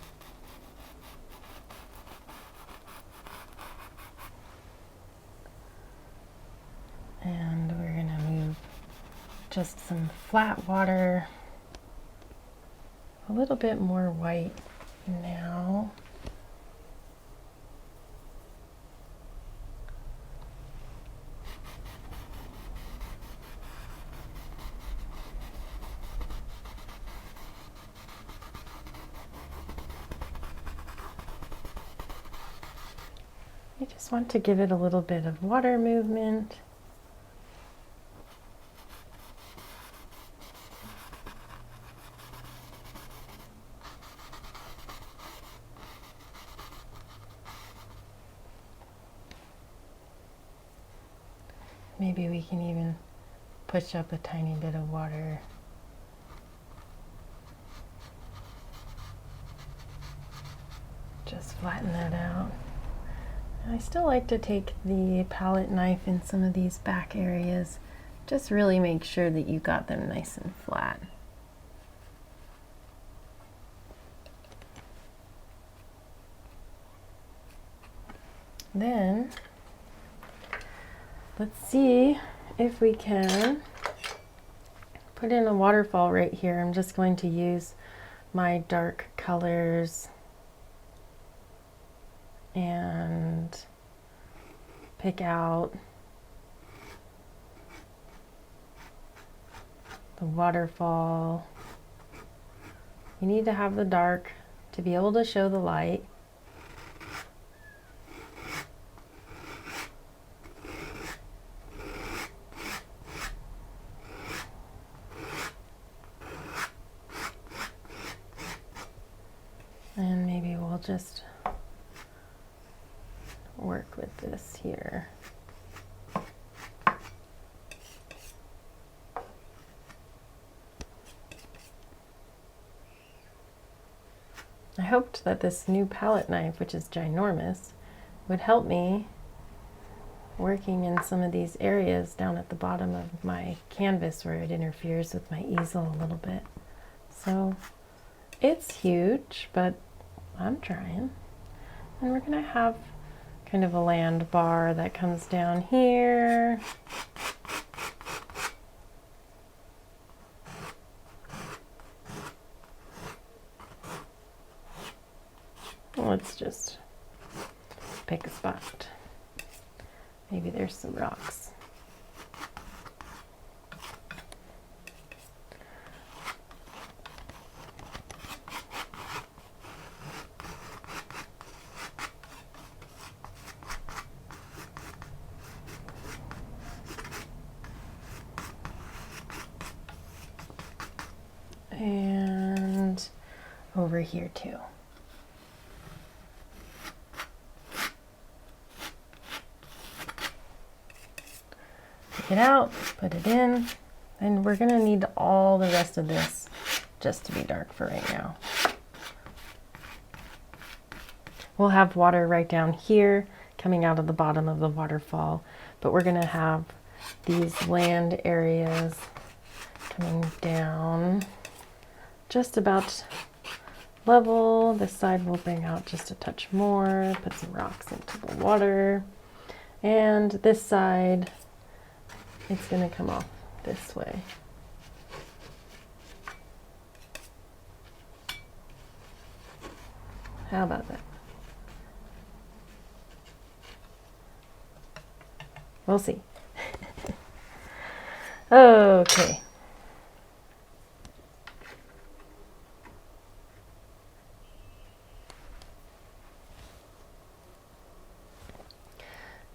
And we're going to move just some flat water. A little bit more white now. You just want to give it a little bit of water movement. Maybe we can even push up a tiny bit of water. Just flatten that out. And I still like to take the palette knife in some of these back areas. Just really make sure that you got them nice and flat. Then let's see if we can put in a waterfall right here. I'm just going to use my dark colors and pick out the waterfall. You need to have the dark to be able to show the light. And maybe we'll just work with this here. I hoped that this new palette knife, which is ginormous, would help me working in some of these areas down at the bottom of my canvas where it interferes with my easel a little bit. So it's huge, but I'm trying. And we're gonna have kind of a land bar that comes down here. Let's just pick a spot. Maybe there's some rocks. And over here too. Take it out, put it in, and we're gonna need all the rest of this just to be dark for right now. We'll have water right down here coming out of the bottom of the waterfall, but we're gonna have these land areas coming down just about level. This side will bring out just a touch more, put some rocks into the water, and this side, it's going to come off this way. How about that? We'll see. Okay.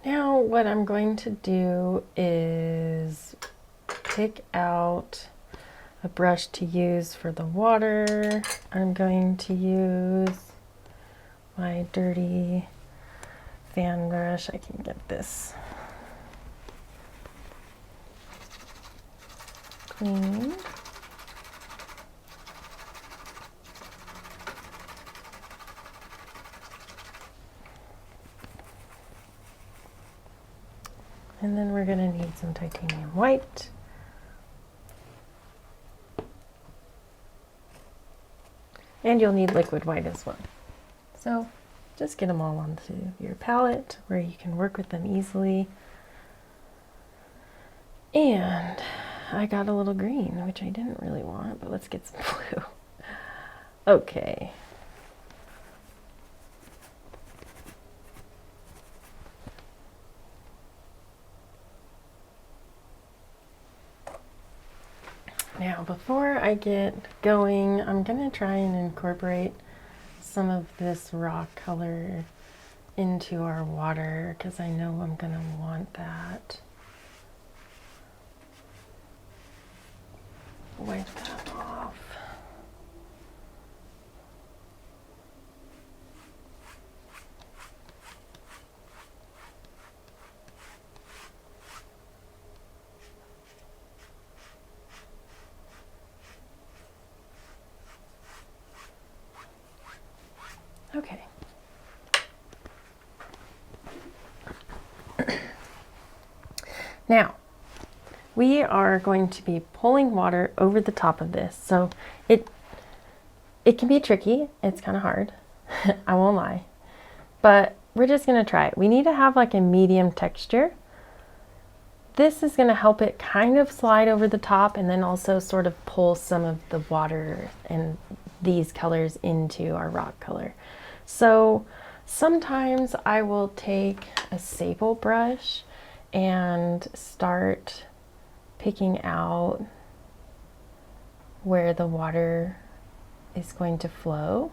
Now what I'm going to do is pick out a brush to use for the water. I'm going to use my dirty fan brush. I can get this clean. And then we're going to need some titanium white. And you'll need liquid white as well. So just get them all onto your palette where you can work with them easily. And I got a little green, which I didn't really want, but let's get some blue. Okay. Now, before I get going, I'm going to try and incorporate some of this rock color into our water because I know I'm going to want that. Wipe that off. Okay. Now, we are going to be pulling water over the top of this. So it can be tricky. It's kind of hard. I won't lie. But we're just going to try it. We need to have like a medium texture. This is going to help it kind of slide over the top and then also sort of pull some of the water and these colors into our rock color. So sometimes I will take a sable brush and start picking out where the water is going to flow.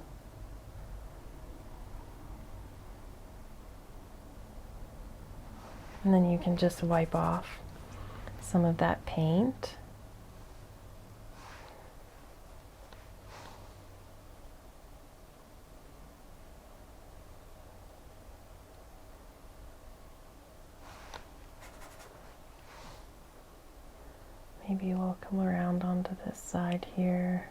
And then you can just wipe off some of that paint. Maybe we'll come around onto this side here.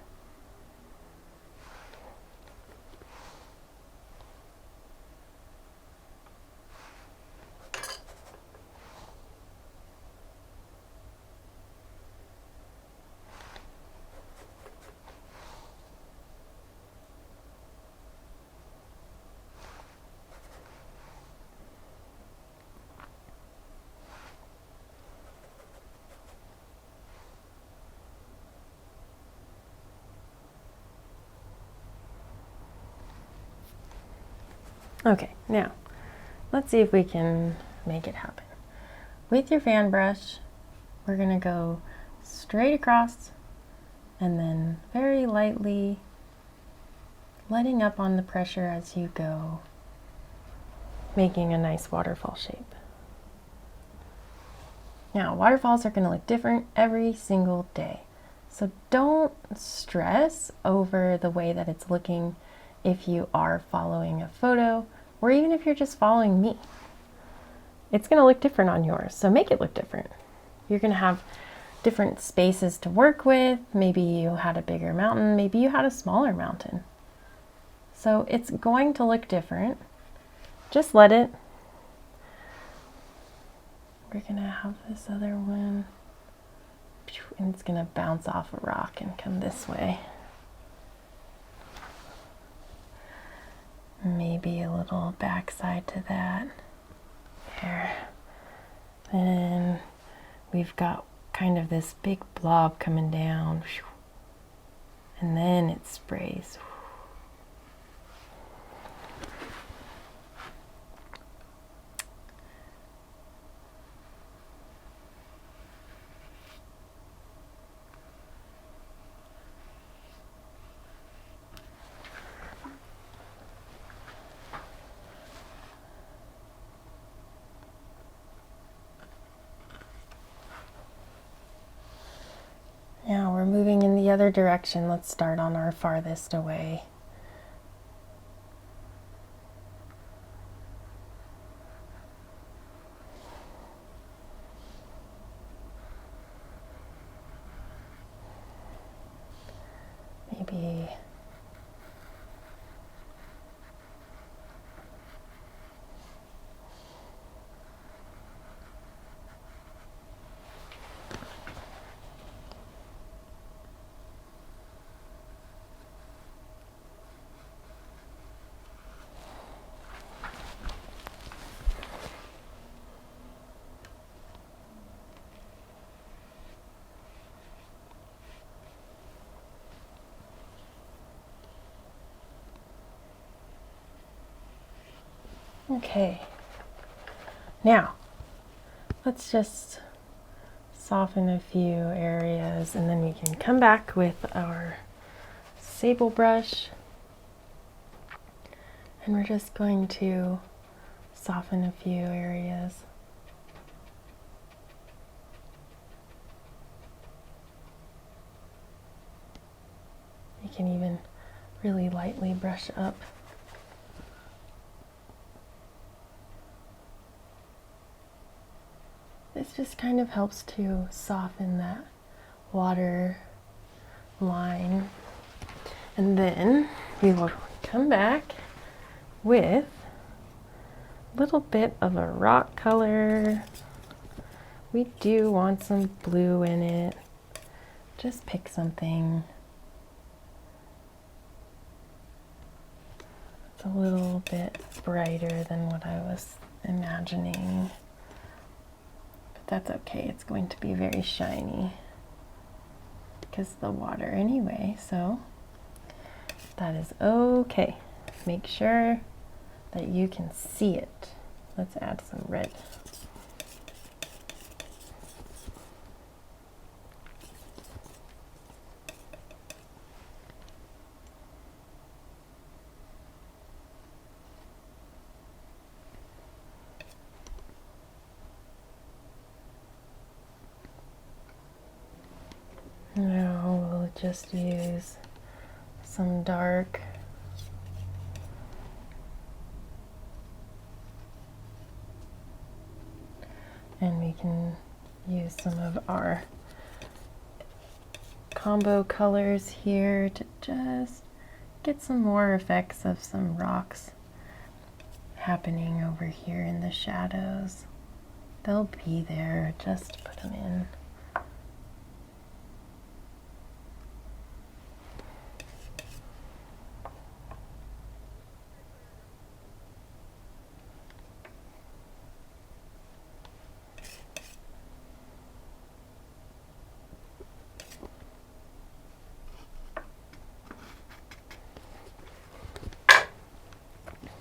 Okay, now let's see if we can make it happen. With your fan brush, we're going to go straight across and then very lightly letting up on the pressure as you go, making a nice waterfall shape. Now, waterfalls are going to look different every single day, so don't stress over the way that it's looking if you are following a photo, or even if you're just following me. It's going to look different on yours, so make it look different. You're going to have different spaces to work with. Maybe you had a bigger mountain, maybe you had a smaller mountain. So it's going to look different. Just let it. We're going to have this other one, and it's going to bounce off a rock and come this way. Maybe a little backside to that. There. And we've got kind of this big blob coming down. And then it sprays. Now we're moving in the other direction. Let's start on our farthest away. Maybe okay, now let's just soften a few areas, and then we can come back with our sable brush, and we're just going to soften a few areas. You can even really lightly brush up. This just kind of helps to soften that water line. And then we will come back with a little bit of a rock color. We do want some blue in it. Just pick something. It's a little bit brighter than what I was imagining. That's okay, it's going to be very shiny because of the water anyway, so that is okay. Make sure that you can see it. Let's add some red. just use some dark and we can use some of our combo colors here to just get some more effects of some rocks happening over here in the shadows. They'll be there, just put them in.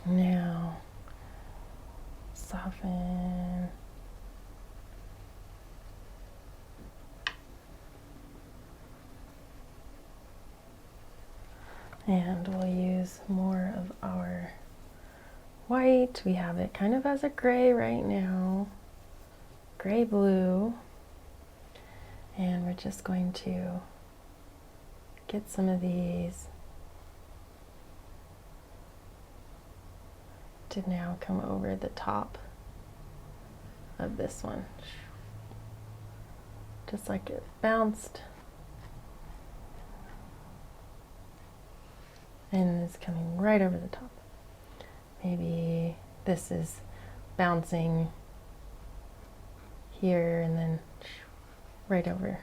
Now, soften. And we'll use more of our white. We have it kind of as a gray right now, gray blue. And we're just going to get some of these to now come over the top of this one. Just like it bounced. And it's coming right over the top. Maybe this is bouncing here and then right over.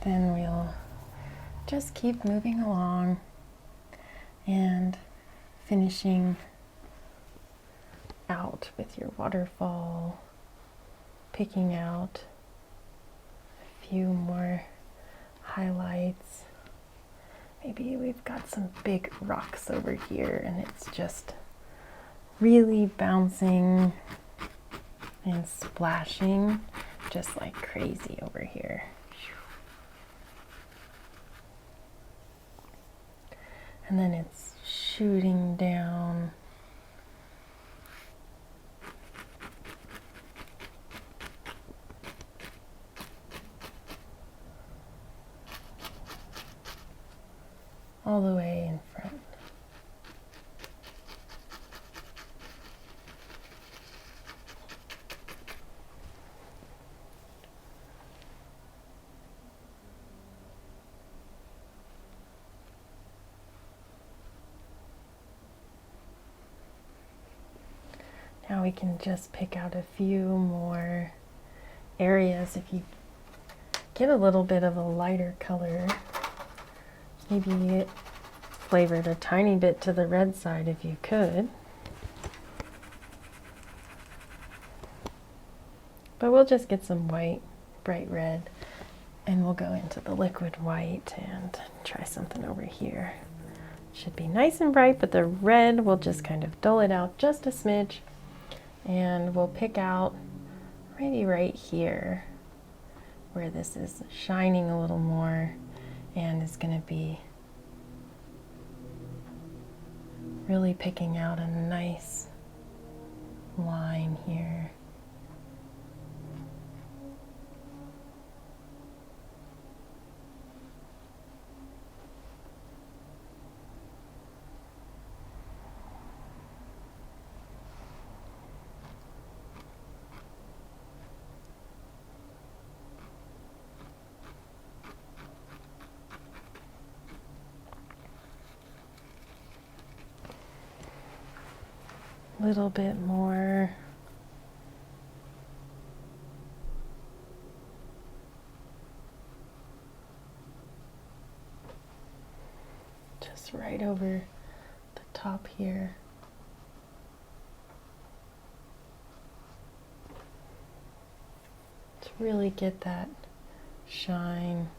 Then we'll just keep moving along and finishing out with your waterfall, picking out a few more highlights. Maybe we've got some big rocks over here and it's just really bouncing and splashing just like crazy over here. And then it's shooting down. All the way in front. Now we can just pick out a few more areas. If you get a little bit of a lighter color, maybe flavor it a tiny bit to the red side if you could. But we'll just get some white, bright red, and we'll go into the liquid white and try something over here. Should be nice and bright, but the red will just kind of dull it out just a smidge. And we'll pick out maybe right here where this is shining a little more and is going to be really picking out a nice line here. Little bit more. Just right over the top here. To really get that shine.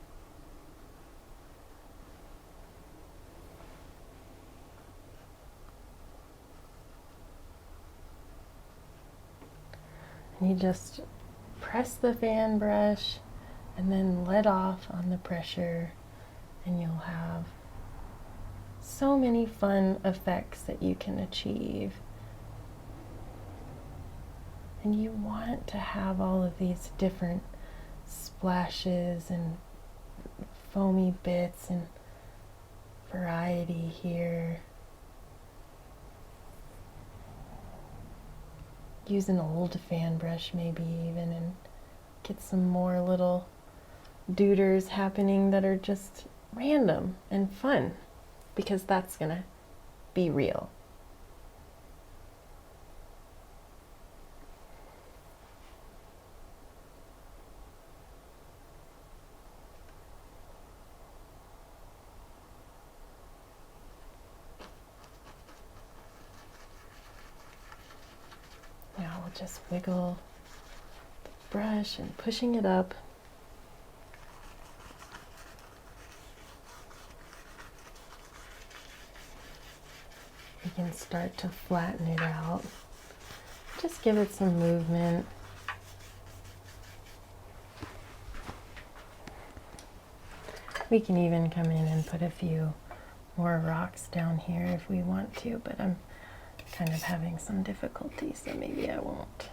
And you just press the fan brush and then let off on the pressure, and you'll have so many fun effects that you can achieve. And you want to have all of these different splashes and foamy bits and variety here. Use an old fan brush maybe even, and get some more little dooders happening that are just random and fun, because that's gonna be real. Now we'll just wiggle the brush and pushing it up. You can start to flatten it out. Just give it some movement. We can even come in and put a few more rocks down here if we want to, but I'm kind of having some difficulty, so maybe I won't.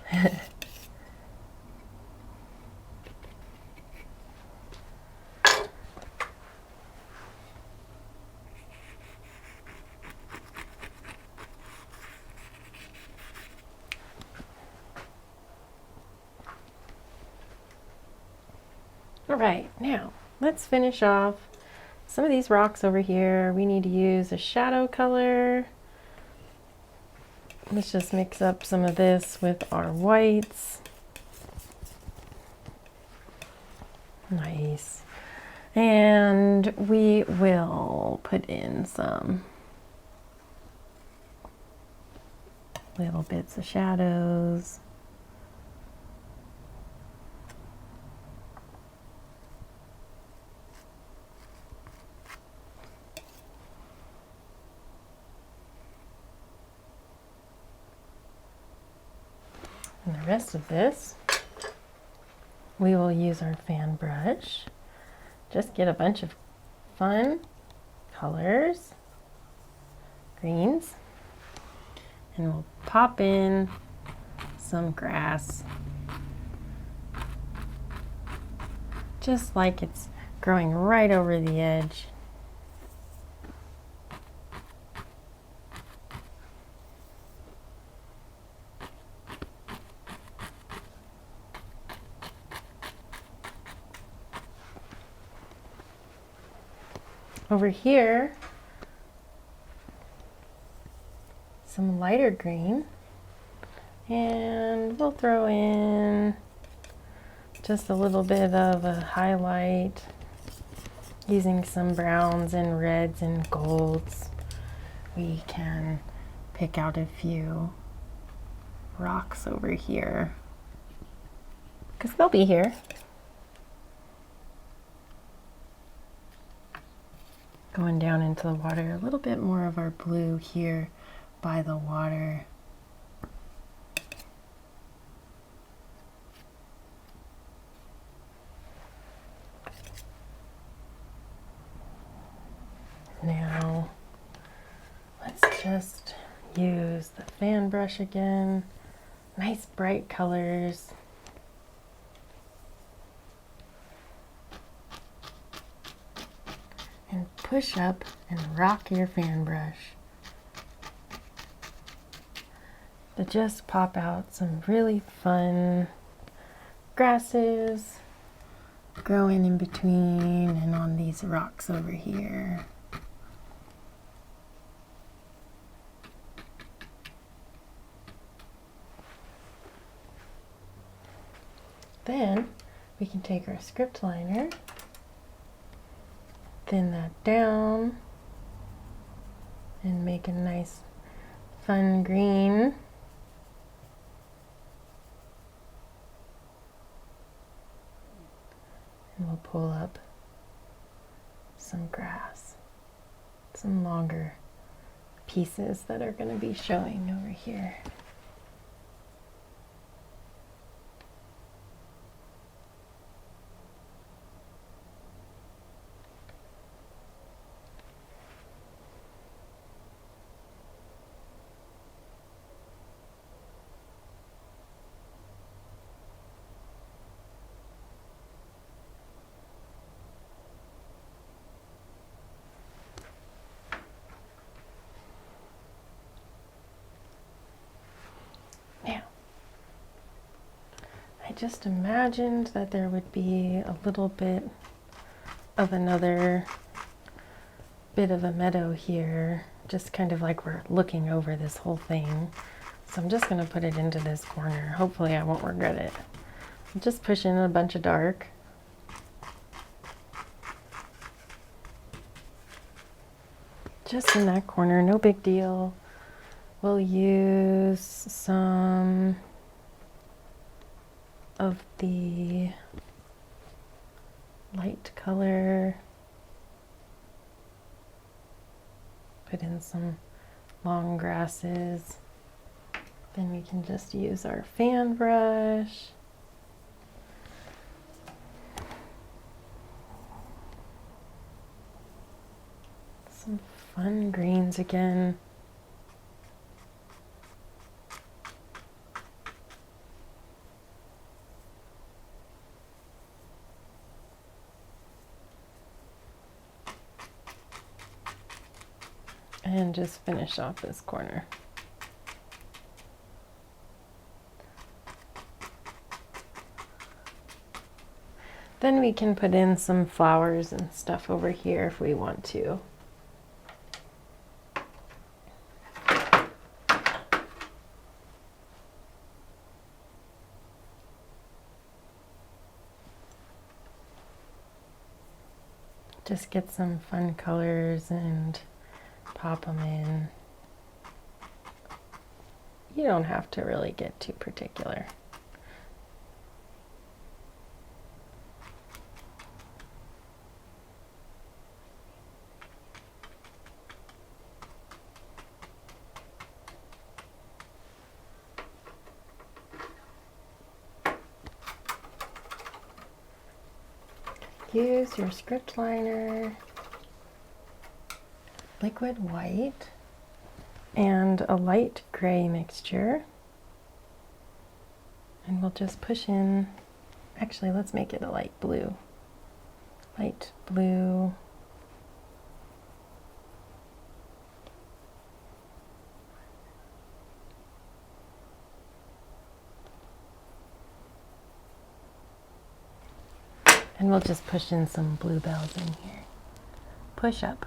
All right, now let's finish off some of these rocks over here. We need to use a shadow color. Let's just mix up some of this with our whites. Nice. And we will put in some little bits of shadows. And the rest of this, we will use our fan brush. Just get a bunch of fun colors, greens, and we'll pop in some grass, just like it's growing right over the edge. Over here, some lighter green, and we'll throw in just a little bit of a highlight using some browns and reds and golds. We can pick out a few rocks over here because they'll be here. Going down into the water, a little bit more of our blue here by the water. Now, let's just use the fan brush again. Nice bright colors. And push up and rock your fan brush to just pop out some really fun grasses growing in between and on these rocks over here. Then we can take our script liner, thin that down, and make a nice fun green. And we'll pull up some grass, some longer pieces that are going to be showing over here. just imagined that there would be a little bit of another bit of a meadow here, just kind of like we're looking over this whole thing. So I'm just going to put it into this corner. Hopefully I won't regret it. Just push in a bunch of dark. Just in that corner, no big deal. We'll use some of the light color. Put in some long grasses. Then we can just use our fan brush. Some fun greens again. And just finish off this corner. Then we can put in some flowers and stuff over here if we want to. Just get some fun colors and pop them in. You don't have to really get too particular. Use your script liner, liquid white, and a light gray mixture. And we'll just push in, actually let's make it a light blue. Light blue. And we'll just push in some bluebells in here. Push up.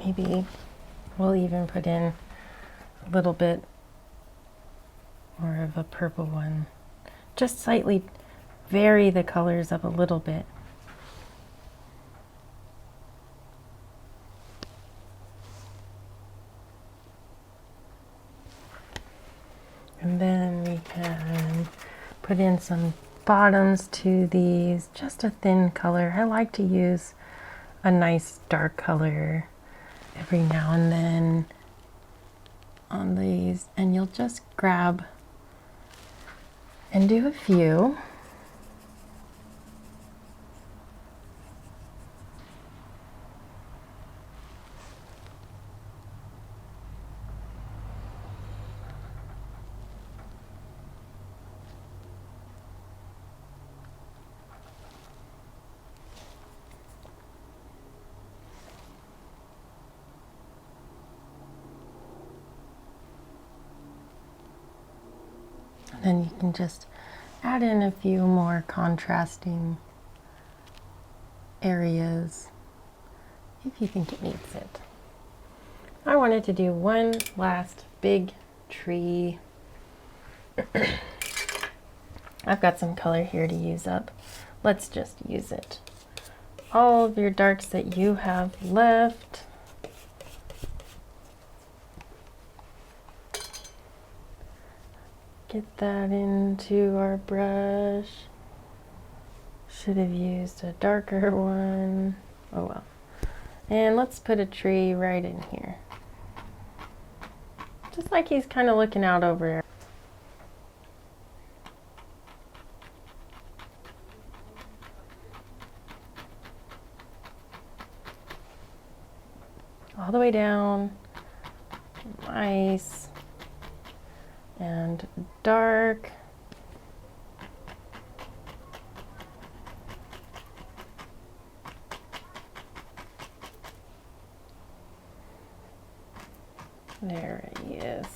Maybe we'll even put in a little bit more of a purple one. Just slightly vary the colors up a little bit. And then we can put in some bottoms to these, just a thin color. I like to use a nice dark color every now and then on these, and you'll just grab and do a few. Then you can just add in a few more contrasting areas if you think it needs it. I wanted to do one last big tree. I've got some color here to use up. Let's just use it. All of your darks that you have left. Get that into our brush. Should have used a darker one. Oh well. And let's put a tree right in here. Just like he's kind of looking out over there. All the way down. Nice. And dark. There he is.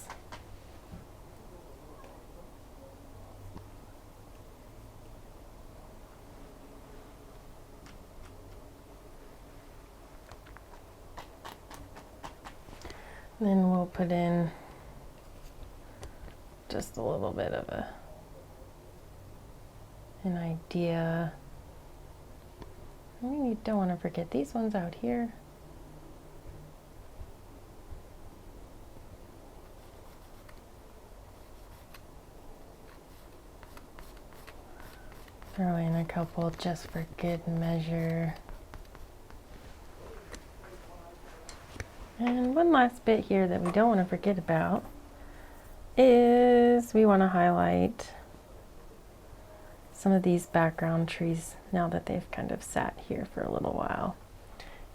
Then we'll put in just a little bit of an idea. You don't want to forget these ones out here. Throw in a couple just for good measure. And one last bit here that we don't want to forget about is we want to highlight some of these background trees now that they've kind of sat here for a little while.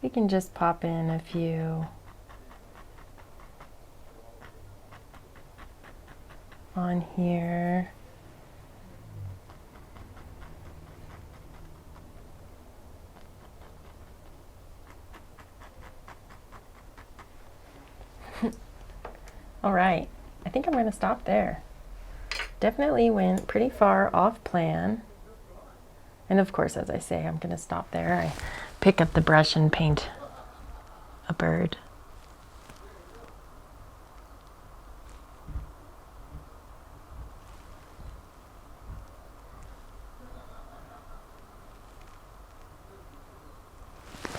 We can just pop in a few on here. All right, I think I'm going to stop there. Definitely went pretty far off plan. And of course, as I say, I'm going to stop there. I pick up the brush and paint a bird.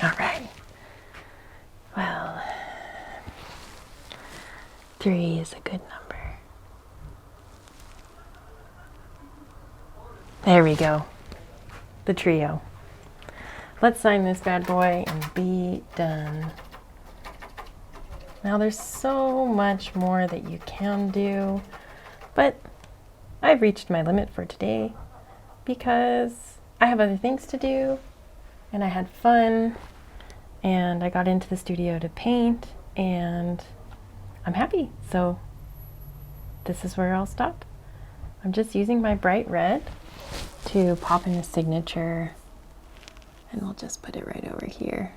All right. Well, 3 is a good number. There we go. The trio. Let's sign this bad boy and be done. Now there's so much more that you can do, but I've reached my limit for today because I have other things to do and I had fun and I got into the studio to paint and I'm happy. So this is where I'll stop. I'm just using my bright red to pop in a signature and we'll just put it right over here.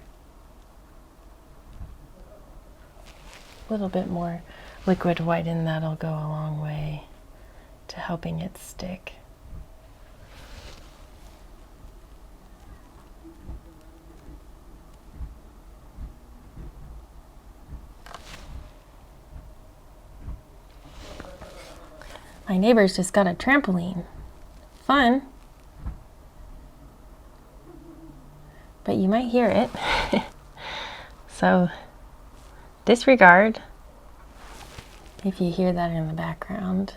A little bit more liquid white and that'll go a long way to helping it stick. My neighbor's just got a trampoline. Fun. But you might hear it. So disregard if you hear that in the background.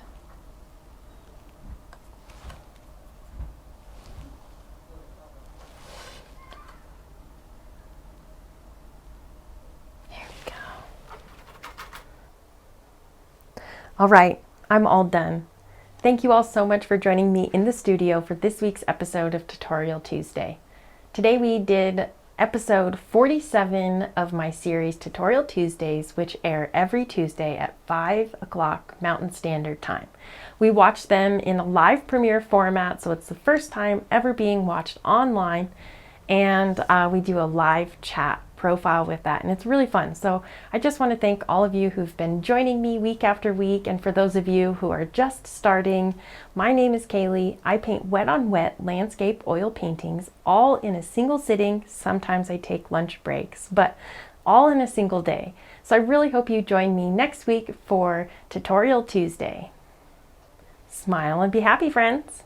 There we go. All right. I'm all done. Thank you all so much for joining me in the studio for this week's episode of Tutorial Tuesday. Today we did episode 47 of my series Tutorial Tuesdays, which air every Tuesday at 5 o'clock Mountain Standard Time. We watch them in a live premiere format, so it's the first time ever being watched online, and we do a live chat profile with that, and it's really fun. So I just want to thank all of you who've been joining me week after week, and for those of you who are just starting, my name is Kaylee. I paint wet on wet landscape oil paintings all in a single sitting. Sometimes I take lunch breaks, but all in a single day. So I really hope you join me next week for Tutorial Tuesday. Smile and be happy, friends.